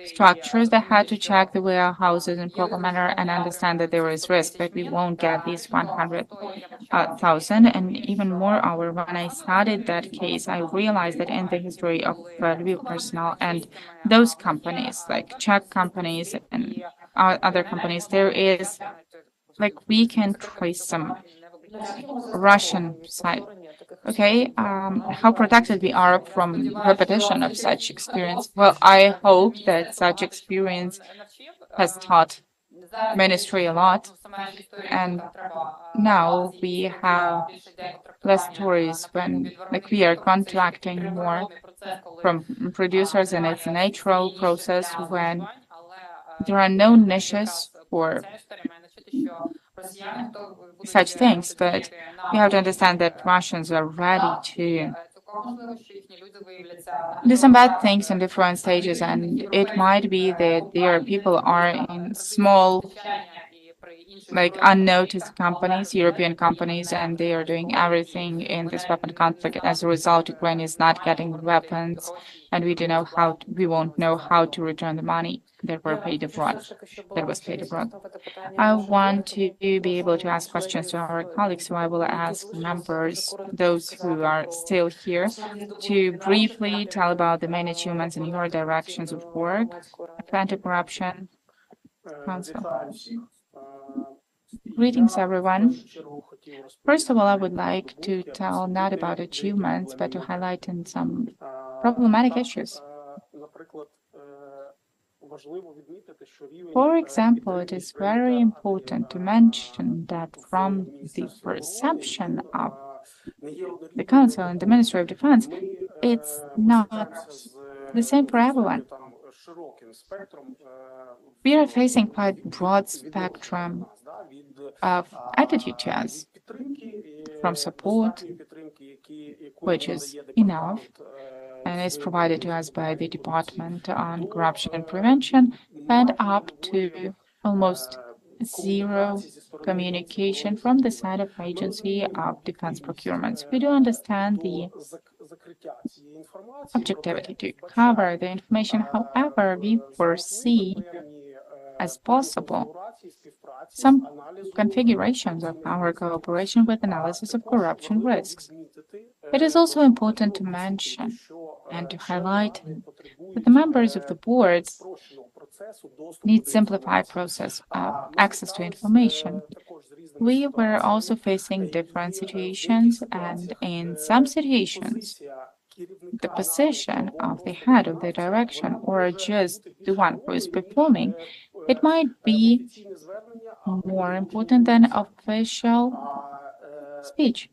structures that had to check the warehouses in proper manner and understand that there is risk that we won't get these 100,000 and even more. When I started that case, I realized that in the history of Lviv Arsenal and those companies, like Czech companies and other companies, there is, like, we can trace some Russian side. Okay, how protected we are from repetition of such experience? Well, I hope that such experience has taught ministry a lot, and now we have less stories when, like, we are contracting more from producers, and it's a natural process when there are no niches for such things, but we have to understand that Russians are ready to do some bad things in different stages, and it might be that their people are in small, like, unnoticed companies, European companies, and they are doing everything in this weapon conflict. As a result, Ukraine is not getting weapons, and we won't know how to return the money that was paid abroad. I want to be able to ask questions to our colleagues, so I will ask members, those who are still here, to briefly tell about the main achievements in your directions of work at Anti-Corruption Council. Greetings, everyone. First of all, I would like to tell not about achievements, but to highlight in some problematic issues. For example, it is very important to mention that from the perception of the Council and the Ministry of Defense, it's not the same for everyone. We are facing quite broad spectrum of attitude to us, from support, which is enough and is provided to us by the Department on Corruption and Prevention, and up to almost zero communication from the side of Agency of Defense Procurements. We do understand the objectivity to cover the information. However, we foresee as possible some configurations of our cooperation with analysis of corruption risks. It is also important to mention and to highlight that the members of the board need simplified process of access to information. We were also facing different situations, and in some situations, the position of the head of the direction, or just the one who is performing, it might be more important than official speech.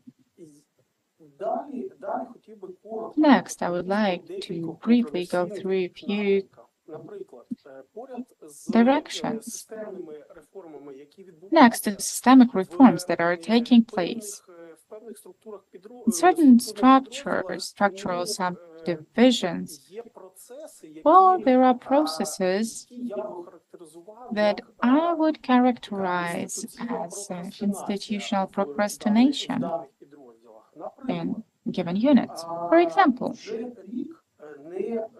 Next, I would like to briefly go through a few directions Next is systemic reforms that are taking place. In certain structural subdivisions, well, there are processes that I would characterize as institutional procrastination in given units. For example,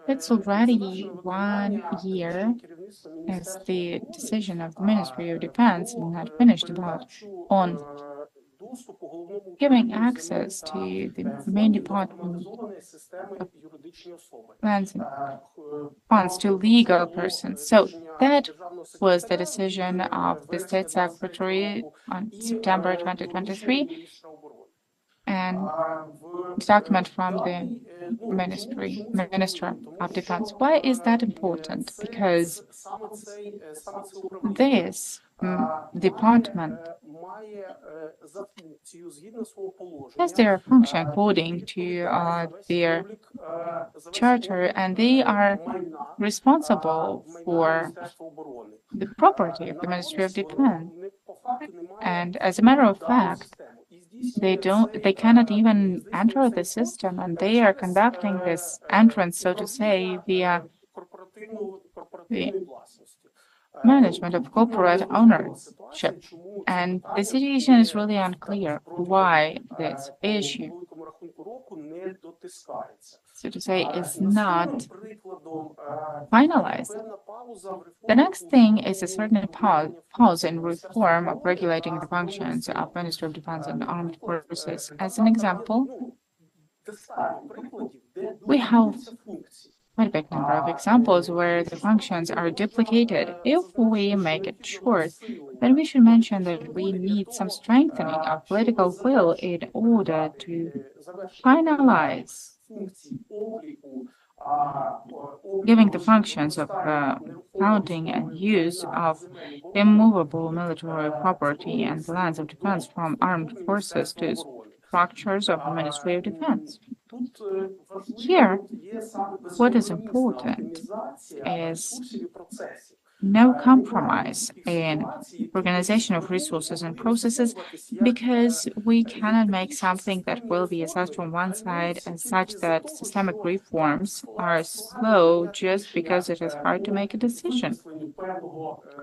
it's already 1 year as the decision of the Ministry of Defense had finished on giving access to the main department of lands and funds to legal persons. So that was the decision of the State Secretary on September 2023, and the document from the Minister of Defense. Why is that important? Because this department has their function according to their charter, and they are responsible for the property of the Ministry of Defense. And as a matter of fact, they cannot even enter the system, and they are conducting this entrance, so to say, via the management of corporate ownership. And the situation is really unclear why this issue, so to say, is not finalized. The next thing is a certain pause in reform of regulating the functions of Ministry of Defense and Armed Forces. As an example, we have quite a big number of examples where the functions are duplicated. If we make it short, then we should mention that we need some strengthening of political will in order to finalize giving the functions of counting and use of immovable military property and the lands of defense from armed forces to structures of the Ministry of Defense. Here, what is important is no compromise in organization of resources and processes, because we cannot make something that will be assessed from one side as such that systemic reforms are slow just because it is hard to make a decision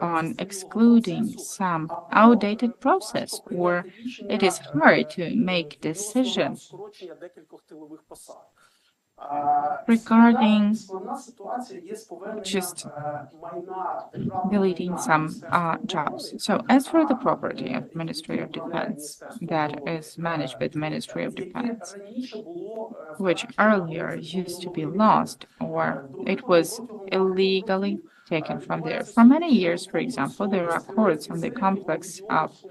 on excluding some outdated process, or it is hard to make decisions regarding just deleting some jobs. So as for the property of Ministry of Defense that is managed by the Ministry of Defense, which earlier used to be lost or it was illegally taken from there. For many years, for example, there are courts on the complex of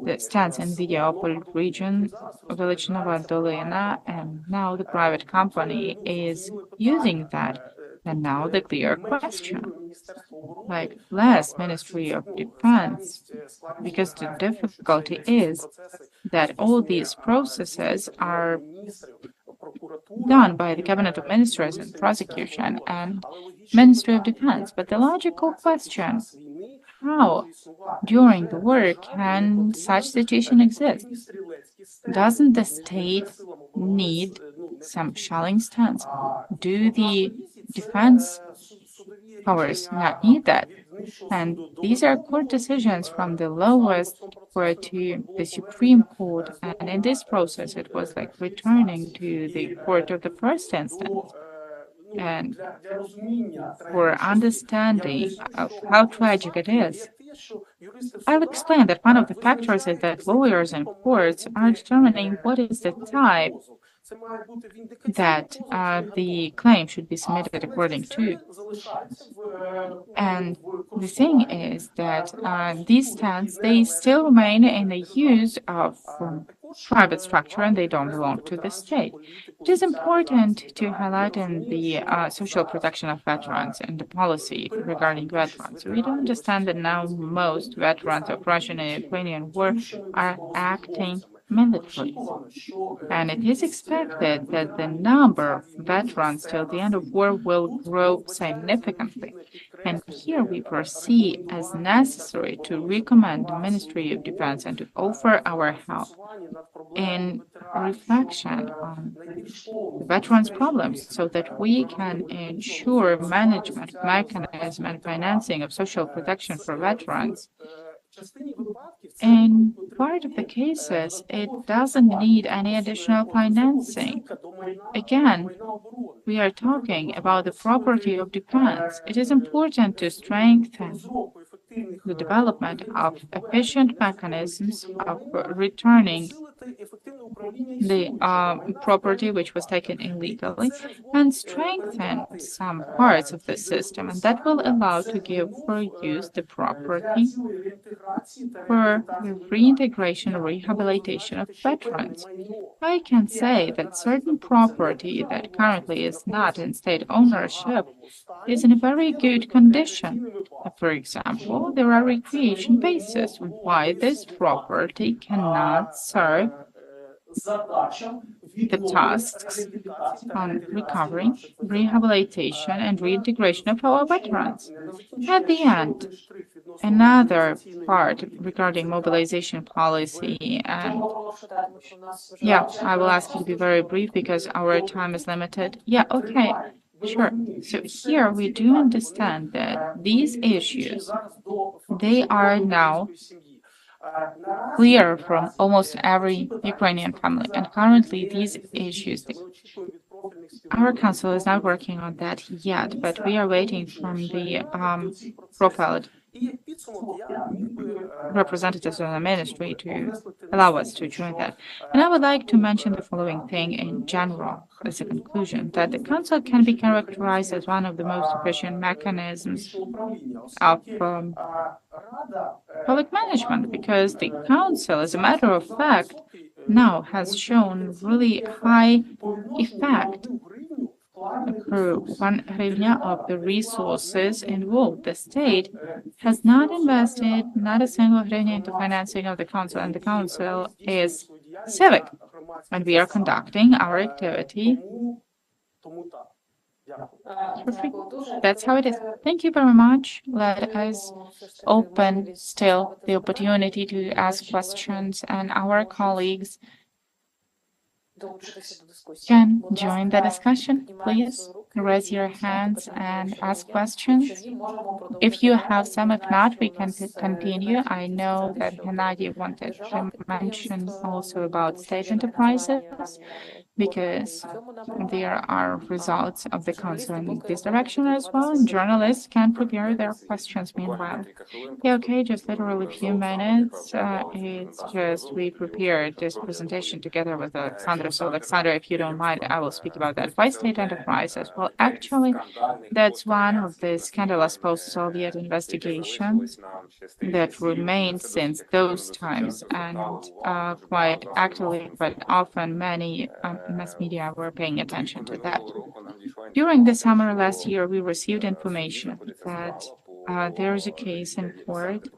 the stands in the Yevhen region, village Nova Dolina, and now the private company is using that. And now the clear question, like less Ministry of Defense, because the difficulty is that all these processes are done by the Cabinet of Ministers and prosecution and Ministry of Defense. But the logical question, how during the war can such situation exist? Doesn't the state need some shelling stands? Do the defense powers not need that? And these are court decisions from the lowest court to the Supreme Court. And in this process, it was like returning to the court of the first instance. And for understanding of how tragic it is, I'll explain that one of the factors is that lawyers and courts are determining what is the type that the claim should be submitted according to. And the thing is that these stands, they still remain in the use of private structure and they don't belong to the state. It is important to highlight in the social protection of veterans and the policy regarding veterans. We do understand that now most veterans of Russian and Ukrainian war are acting military. And it is expected that the number of veterans till the end of war will grow significantly. And here we foresee as necessary to recommend the Ministry of Defense and to offer our help in reflection on the veterans' problems so that we can ensure management mechanism and financing of social protection for veterans. In part of the cases, it doesn't need any additional financing. Again, we are talking about the property of defense. It is important to strengthen the development of efficient mechanisms of returning the property which was taken illegally and strengthen some parts of the system, and that will allow to give for use the property for the reintegration or rehabilitation of veterans. I can say that certain property that currently is not in state ownership is in a very good condition. For example, there are recreation bases. Why this property cannot serve the tasks on recovering, rehabilitation, and reintegration of our veterans. At the end, another part regarding mobilization policy, and I will ask you to be very brief because our time is limited. Okay. Sure. So here we do understand that these issues, they are now clear from almost every Ukrainian family. And currently these issues, our council is not working on that yet, but we are waiting from the profiled representatives of the ministry to allow us to join that. And I would like to mention the following thing in general as a conclusion, that the council can be characterized as one of the most efficient mechanisms of public management, because the council, as a matter of fact, now has shown really high effect per 1 hryvnia of the resources involved. The state has not invested not a single hryvnia into financing of the council, and the council is civic, and we are conducting our activity. Perfect. That's how it is. Thank you very much. Let us open still the opportunity to ask questions, and our colleagues can join the discussion. Please raise your hands and ask questions. If you have some, if not, we can continue. I know that Gennady wanted to mention also about state enterprises, because there are results of the council in this direction as well, and journalists can prepare their questions meanwhile. Okay, just literally a few minutes. It's just we prepared this presentation together with Alexandra. So Alexandra, if you don't mind, I will speak about that. Why state enterprises? Well, actually, that's one of the scandalous post-Soviet investigations that remained since those times, and quite actively, but often many mass media were paying attention to that. During the summer last year, we received information that there is a case in court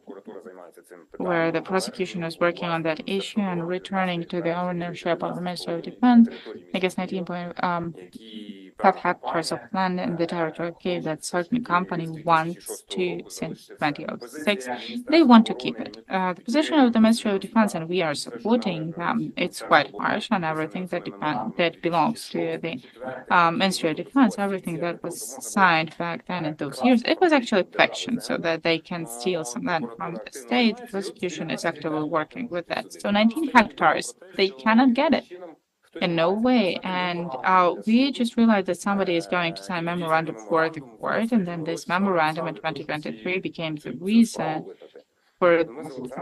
where the prosecution is working on that issue and returning to the ownership of the Ministry of Defense, I guess 19.5 hectares of land in the territory of Kiev that certain company wants to, since 2006, they want to keep it. The position of the Ministry of Defense, and we are supporting them, it's quite harsh on everything that belongs to the Ministry of Defense, everything that was signed back then in those years. It was actually fiction, so that they can steal some land from the state. The prosecution is actively working with that. So 19 hectares, they cannot get it. In no way. And we just realized that somebody is going to sign a memorandum for the court, and then this memorandum in 2023 became the reason for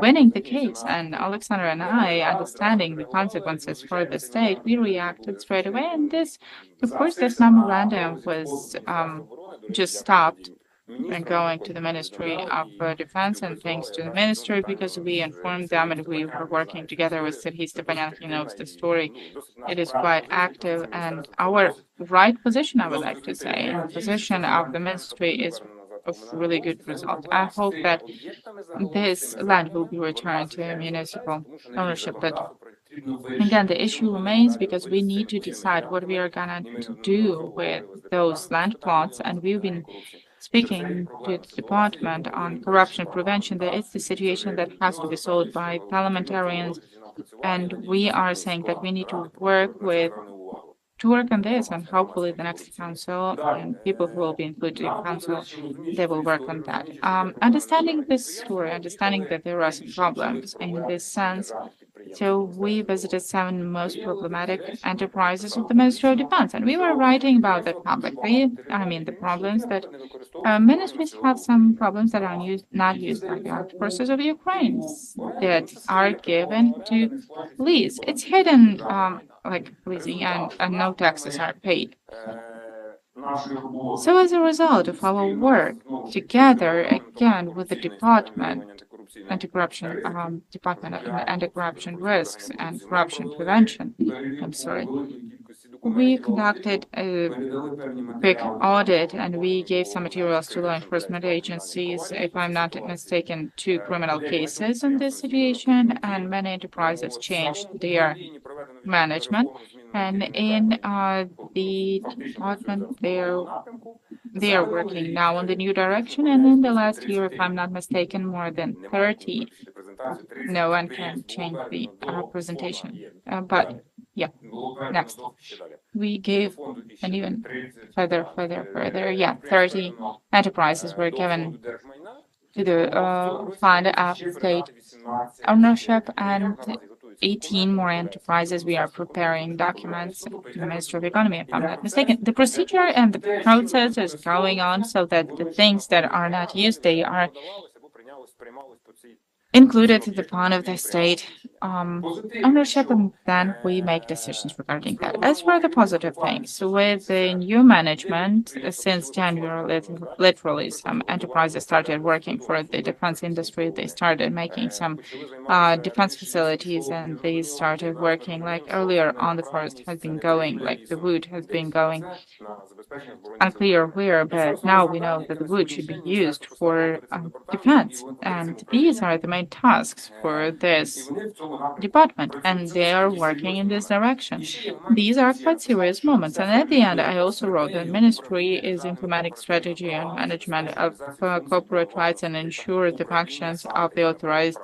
winning the case. And Alexander and I, understanding the consequences for the state, we reacted straight away. And this, of course, this memorandum was just stopped and going to the Ministry of Defense, and thanks to the ministry, because we informed them and we were working together with Serhii Stepanyan. He knows the story. It is quite active, and our right position, I would like to say, and the position of the ministry is of really good result. I hope that this land will be returned to municipal ownership, but again, the issue remains because we need to decide what we are going to do with those land plots, and we've been speaking to the Department on Corruption Prevention, that it's the situation that has to be solved by parliamentarians, and we are saying that we need to work on this, and hopefully the next council and people who will be included in council, they will work on that. Understanding this story, understanding that there are some problems in this sense, so we visited 7 most problematic enterprises of the Ministry of Defense, and we were writing about that publicly. I mean, the problems that ministries have some problems that are not used by the armed forces of Ukraine that are given to lease. It's hidden, like leasing, and no taxes are paid. So as a result of our work together again with the Department Department of Anti-Corruption Risks and Corruption Prevention, we conducted a big audit and we gave some materials to law enforcement agencies, if I'm not mistaken, 2 criminal cases in this situation, and many enterprises changed their management. And in the department, they are working now on the new direction. And in the last year, if I'm not mistaken, more than 30. No one can change the presentation. But yeah, next. We gave an even further. Yeah, 30 enterprises were given to the fund of state ownership, and 18 more enterprises. We are preparing documents to the Ministry of Economy, if I'm not mistaken. The procedure and the process is going on so that the things that are not used, they are included to the fund of the state ownership, and then we make decisions regarding that. As for the positive things, with the new management, since January, literally some enterprises started working for the defense industry. They started making some defense facilities, and they started working like earlier on. The forest has been going, like the wood has been going, unclear where, but now we know that the wood should be used for defense, and these are the main tasks for this department, and they are working in this direction. These are quite serious moments, and at the end, I also wrote that ministry is implementing strategy and management of corporate rights and ensure the functions of the authorized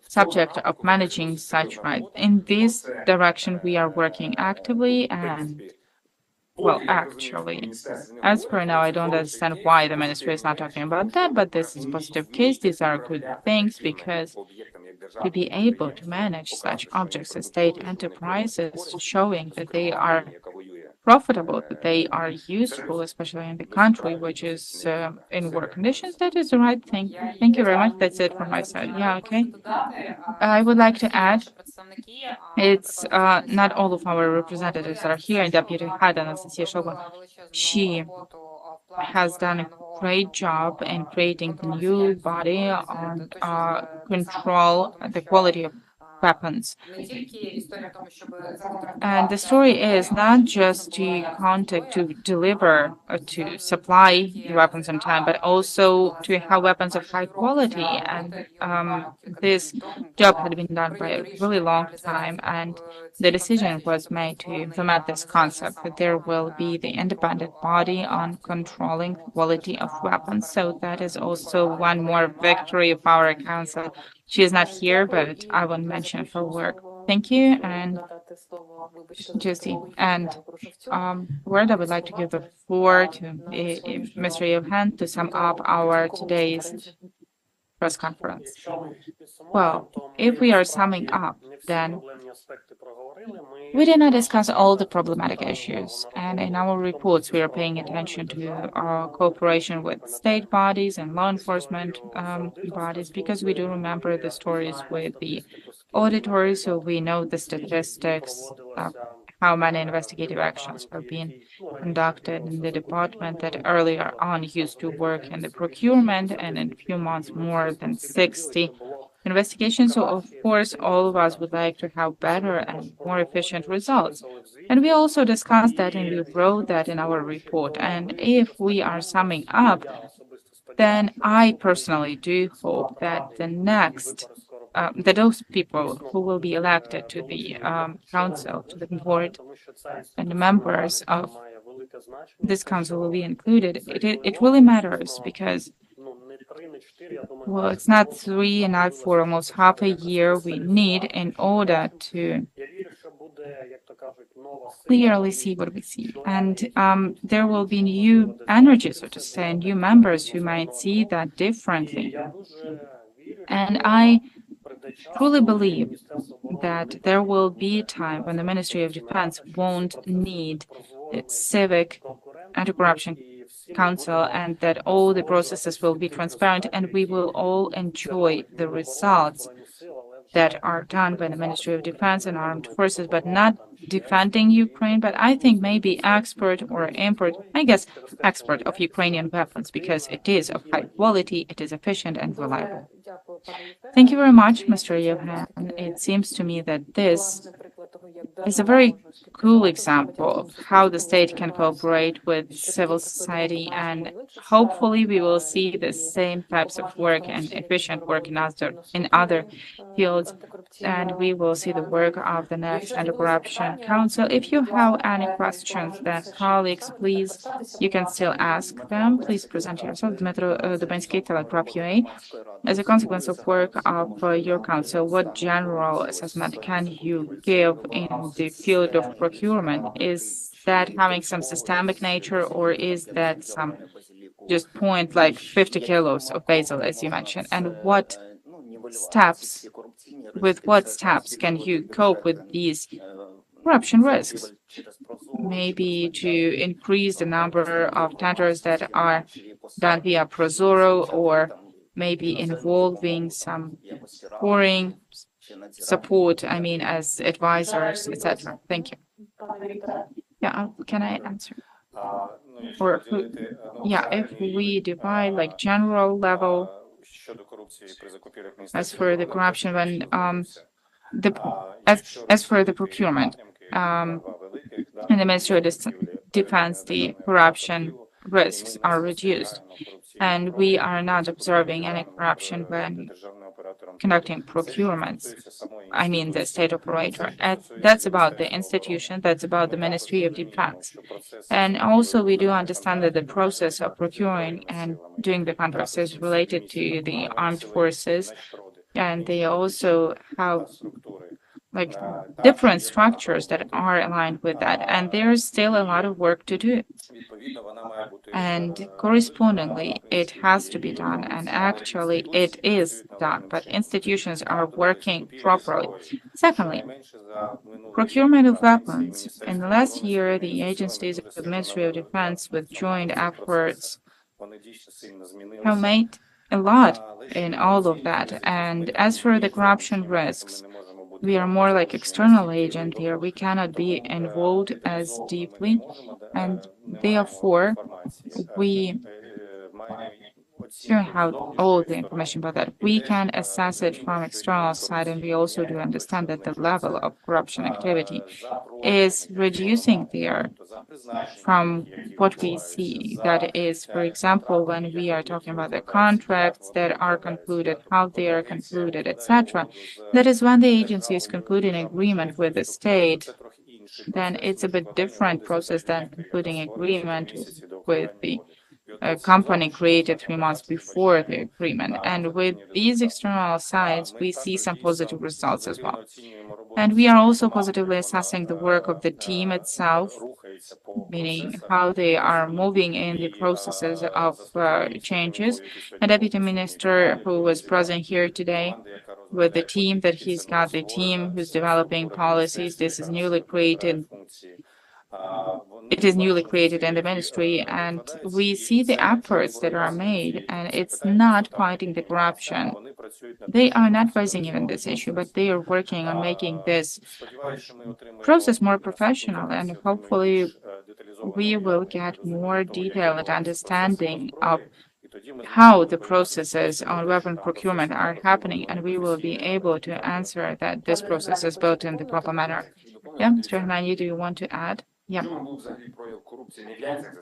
subject of managing such rights. In this direction, we are working actively, and well, actually, as for now, I don't understand why the ministry is not talking about that, but this is a positive case. These are good things, because to be able to manage such objects as state enterprises, showing that they are profitable, that they are useful, especially in the country which is in war conditions, that is the right thing. Thank you very much. That's it from my side. Yeah, okay. I would like to add, it's not all of our representatives that are here. Deputy Head Anastasia Shogun, she has done a great job in creating the new body on control the quality of weapons. And the story is not just to contact, to deliver, to supply the weapons on time, but also to have weapons of high quality. And this job had been done by a really long time, and the decision was made to implement this concept, that there will be the independent body on controlling quality of weapons. So that is also one more victory of our council. She is not here, but I will mention her work. Thank you, and Jesse. And word, I would like to give the floor to Mr. Yevhen to sum up our today's press conference. Well, if we are summing up, then we did not discuss all the problematic issues, and in our reports we are paying attention to our cooperation with state bodies and law enforcement bodies, because we do remember the stories with the auditors, so we know the statistics of how many investigative actions are being conducted in the department that earlier on used to work in the procurement, and in a few months more than 60 investigations. So of course, all of us would like to have better and more efficient results. And we also discussed that, and we wrote that in our report. And if we are summing up, then I personally do hope that the next, that those people who will be elected to the council, to the board, and the members of this council will be included, it really matters because, well, it's not 3 and not 4, almost half a year we need in order to clearly see what we see. And there will be new energy, so to say, new members who might see that differently. And I truly believe that there will be a time when the Ministry of Defense won't need its civic anti-corruption council, and that all the processes will be transparent, and we will all enjoy the results that are done by the Ministry of Defense and armed forces, but not defending Ukraine, but I think maybe export or import, I guess export of Ukrainian weapons, because it is of high quality, it is efficient and reliable. Thank you very much, Mr. Yevhen. It seems to me that this is a very cool example of how the state can cooperate with civil society, and hopefully we will see the same types of work and efficient work in other fields, and we will see the work of the next Anti-Corruption Council. If you have any questions, then colleagues, please, you can still ask them. Please present yourself. Dmytro, Telegraph UA. As a consequence of work of your council, what general assessment can you give in the field of procurement? Is that having some systemic nature, or is that some just point like 50 kilos of basil, as you mentioned? And with what steps can you cope with these corruption risks? Maybe to increase the number of tenders that are done via Prozoro, or maybe involving some foreign support, I mean, as advisors, etc. Thank you. Yeah, can I answer? Or yeah, if we divide like general level, as for the corruption, when as for the procurement, in the Ministry of Defense, the corruption risks are reduced, and we are not observing any corruption when conducting procurements. I mean, the state operator. And that's about the institution, that's about the Ministry of Defense. And also, we do understand that the process of procuring and doing the contracts is related to the armed forces, and they also have like different structures that are aligned with that, and there's still a lot of work to do. And correspondingly, it has to be done, and actually it is done, but institutions are working properly. Secondly, procurement of weapons. In the last year, the agencies of the Ministry of Defense, with joint efforts, have made a lot in all of that. And as for the corruption risks, we are more like external agent here. We cannot be involved as deeply, and therefore we don't have all the information about that. We can assess it from external side, and we also do understand that the level of corruption activity is reducing there from what we see. That is, for example, when we are talking about the contracts that are concluded, how they are concluded, etc. That is when the agency is concluding an agreement with the state, then it's a bit different process than concluding agreement with the company created 3 months before the agreement. And with these external sides, we see some positive results as well. And we are also positively assessing the work of the team itself, meaning how they are moving in the processes of changes. A deputy minister who was present here today with the team that he's got, the team who's developing policies, this is newly created. It is newly created in the ministry, and we see the efforts that are made, and it's not fighting the corruption. They are not raising even this issue, but they are working on making this process more professional, and hopefully we will get more detailed understanding of how the processes on weapon procurement are happening, and we will be able to answer that this process is built in the proper manner. Yeah, Mr. Hrushovets, do you want to add? Yeah.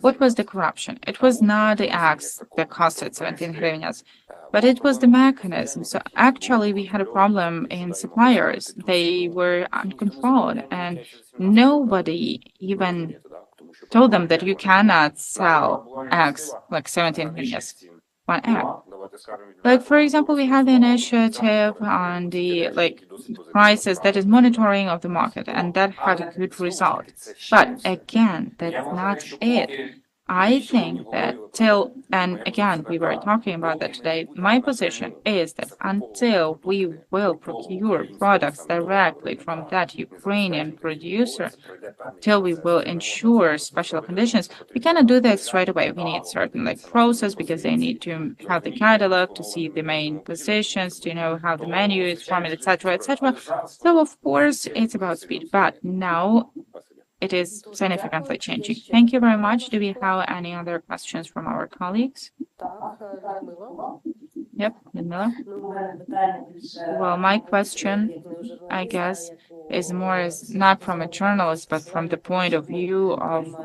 What was the corruption? It was not the acts that costed 17 hryvnias, but it was the mechanism. So actually, we had a problem in suppliers. They were uncontrolled, and nobody even told them that you cannot sell eggs, like 17 hryvnias, one egg. Like, for example, we had the initiative on the prices that is monitoring of the market, and that had a good result. But again, that's not it. I think that and again, we were talking about that today, my position is that until we will procure products directly from that Ukrainian producer, till we will ensure special conditions, we cannot do that straight away. We need certain process because they need to have the catalog to see the main positions, to know how the menu is formed, etc., etc. So of course it's about speed, but now it is significantly changing. Thank you very much. Do we have any other questions from our colleagues? Yep, Ludmila. Well, my question, I guess, is not from a journalist, but from the point of view of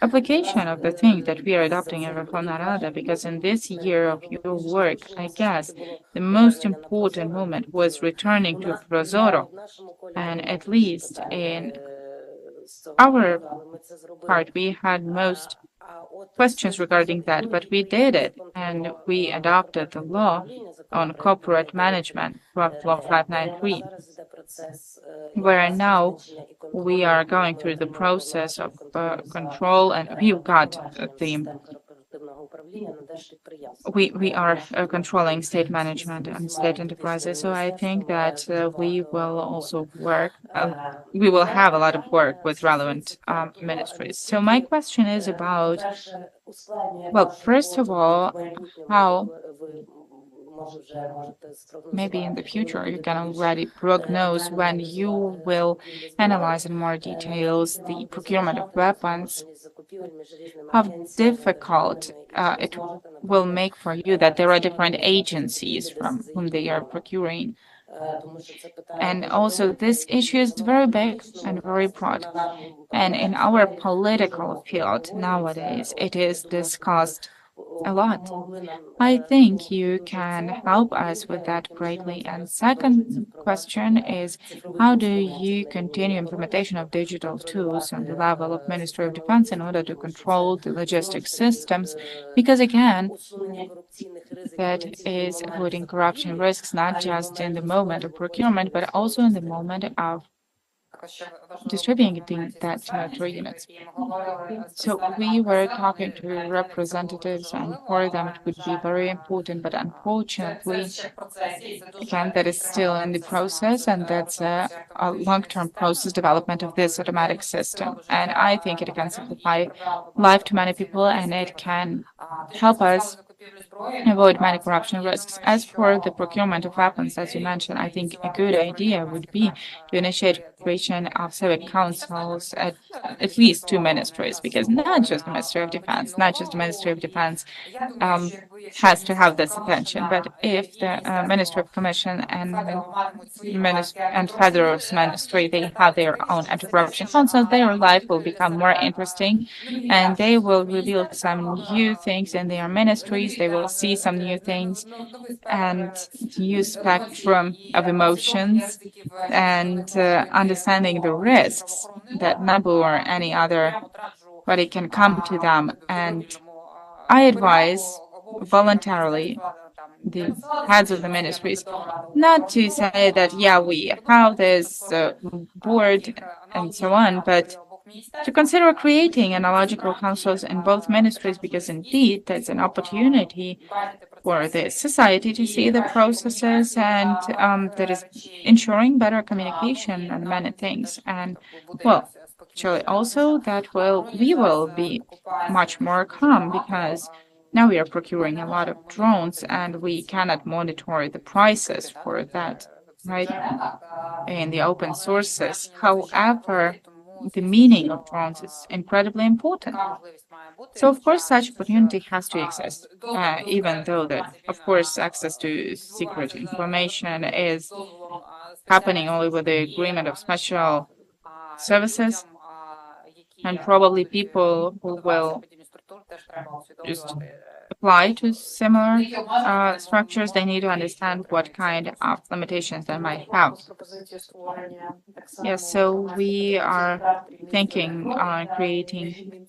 application of the thing that we are adopting in Verkhovna Rada, because in this year of your work, I guess, the most important moment was returning to Prozoro, and at least in our part, we had most questions regarding that, but we did it, and we adopted the law on corporate management, Draft Law 593, where now we are going through the process of control, and we are controlling state management and state enterprises. So I think that we will also work, we will have a lot of work with relevant ministries. So my question is about, well, first of all, how maybe in the future you can already prognose when you will analyze in more details the procurement of weapons, how difficult it will make for you that there are different agencies from whom they are procuring. And also this issue is very big and very broad. And in our political field nowadays, it is discussed a lot. I think you can help us with that greatly. And second question is, how do you continue implementation of digital tools on the level of Ministry of Defense in order to control the logistics systems? Because again, that is avoiding corruption risks, not just in the moment of procurement, but also in the moment of distributing that to units. So we were talking to representatives, and for them it would be very important, but unfortunately, again, that is still in the process, and that's a long-term process development of this automatic system. And I think it can simplify life to many people, and it can help us avoid many corruption risks. As for the procurement of weapons, as you mentioned, I think a good idea would be to initiate creation of civic councils at least 2 ministries, because not just the Ministry of Defense, has to have this attention, but if the Ministry of Commission and Federal Ministry, they have their own anti-corruption councils, their life will become more interesting, and they will reveal some new things in their ministries. They will see some new things and new spectrum of emotions and understanding the risks that NABU or any other body can come to them. And I advise voluntarily the heads of the ministries not to say that, yeah, we have this board and so on, but to consider creating analogical councils in both ministries, because indeed that's an opportunity for the society to see the processes, and that is ensuring better communication and many things. And well, actually also that we will be much more calm, because now we are procuring a lot of drones and we cannot monitor the prices for that, right, in the open sources. However, the meaning of drones is incredibly important. So, of course, such opportunity has to exist, even though that, of course, access to secret information is happening only with the agreement of special services, and probably people who will just apply to similar structures, they need to understand what kind of limitations they might have. Yes, so we are thinking on creating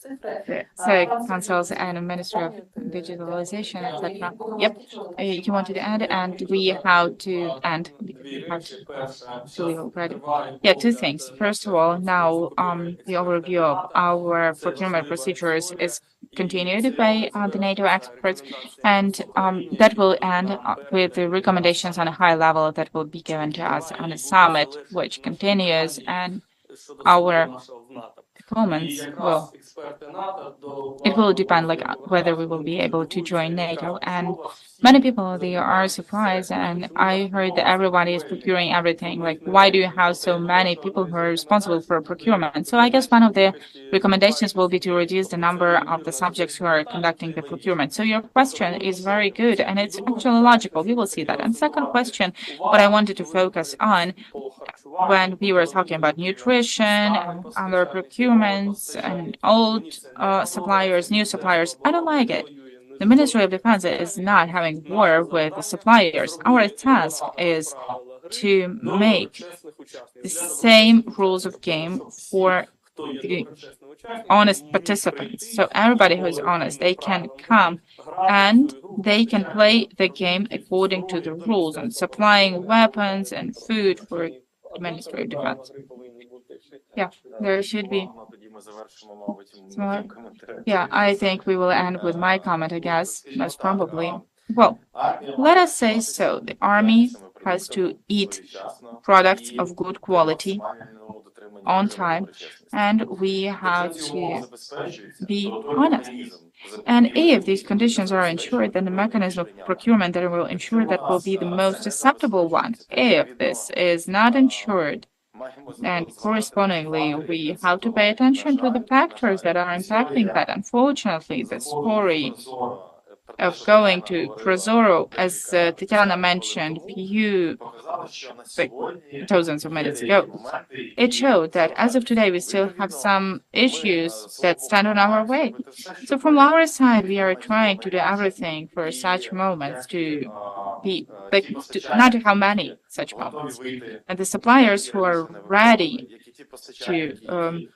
the councils and Ministry of Digitalization, etc. Yep, you wanted to add, and we have to end. Already. Yeah, two things. First of all, now the overview of our procurement procedures is continued by the NATO experts, and that will end with the recommendations on a high level that will be given to us on a summit, which continues, and our performance it will depend like whether we will be able to join NATO. And many people, they are surprised, and I heard that everybody is procuring everything. Like, why do you have so many people who are responsible for procurement? So I guess one of the recommendations will be to reduce the number of the subjects who are conducting the procurement. So your question is very good, and it's actually logical. We will see that. And second question, what I wanted to focus on when we were talking about nutrition and other procurements and old suppliers, new suppliers, I don't like it. The Ministry of Defense is not having war with the suppliers. Our task is to make the same rules of game for the honest participants. So everybody who is honest, they can come and they can play the game according to the rules and supplying weapons and food for the Ministry of Defense. Yeah, there should be smaller. Yeah, I think we will end with my comment, I guess, most probably. Well, let us say so. The army has to eat products of good quality on time, and we have to be honest. And if these conditions are ensured, then the mechanism of procurement that will ensure that will be the most acceptable one. If this is not ensured, and correspondingly, we have to pay attention to the factors that are impacting that. Unfortunately, the story of going to Prozoro, as Tetyana mentioned dozens of minutes ago, it showed that as of today, we still have some issues that stand on our way. So from our side, we are trying to do everything for such moments to be, like, not to have many such moments. And the suppliers who are ready to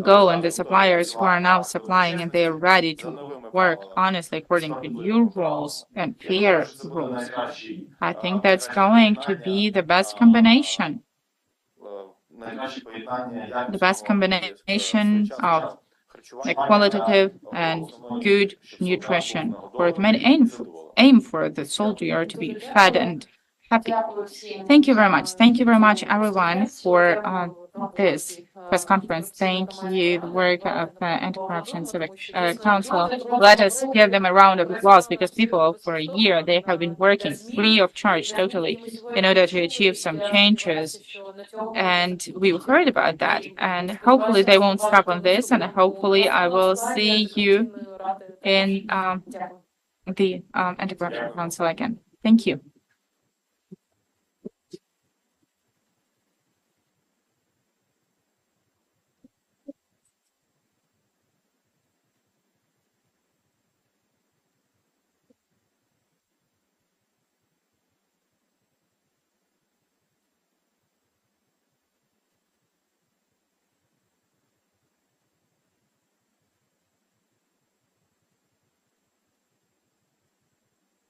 go and the suppliers who are now supplying and they are ready to work honestly according to new rules and fair rules. I think that's going to be the best combination. The best combination of like qualitative and good nutrition, for the main aim for the soldier to be fed and happy. Thank you very much. Thank you very much, everyone, for this press conference. Thank you, the work of Anti-Corruption Civic Council. Let us give them a round of applause, because people for a year, they have been working free of charge totally in order to achieve some changes. And we've heard about that. And hopefully they won't stop on this. And hopefully I will see you in the Anti-Corruption Council again. Thank you.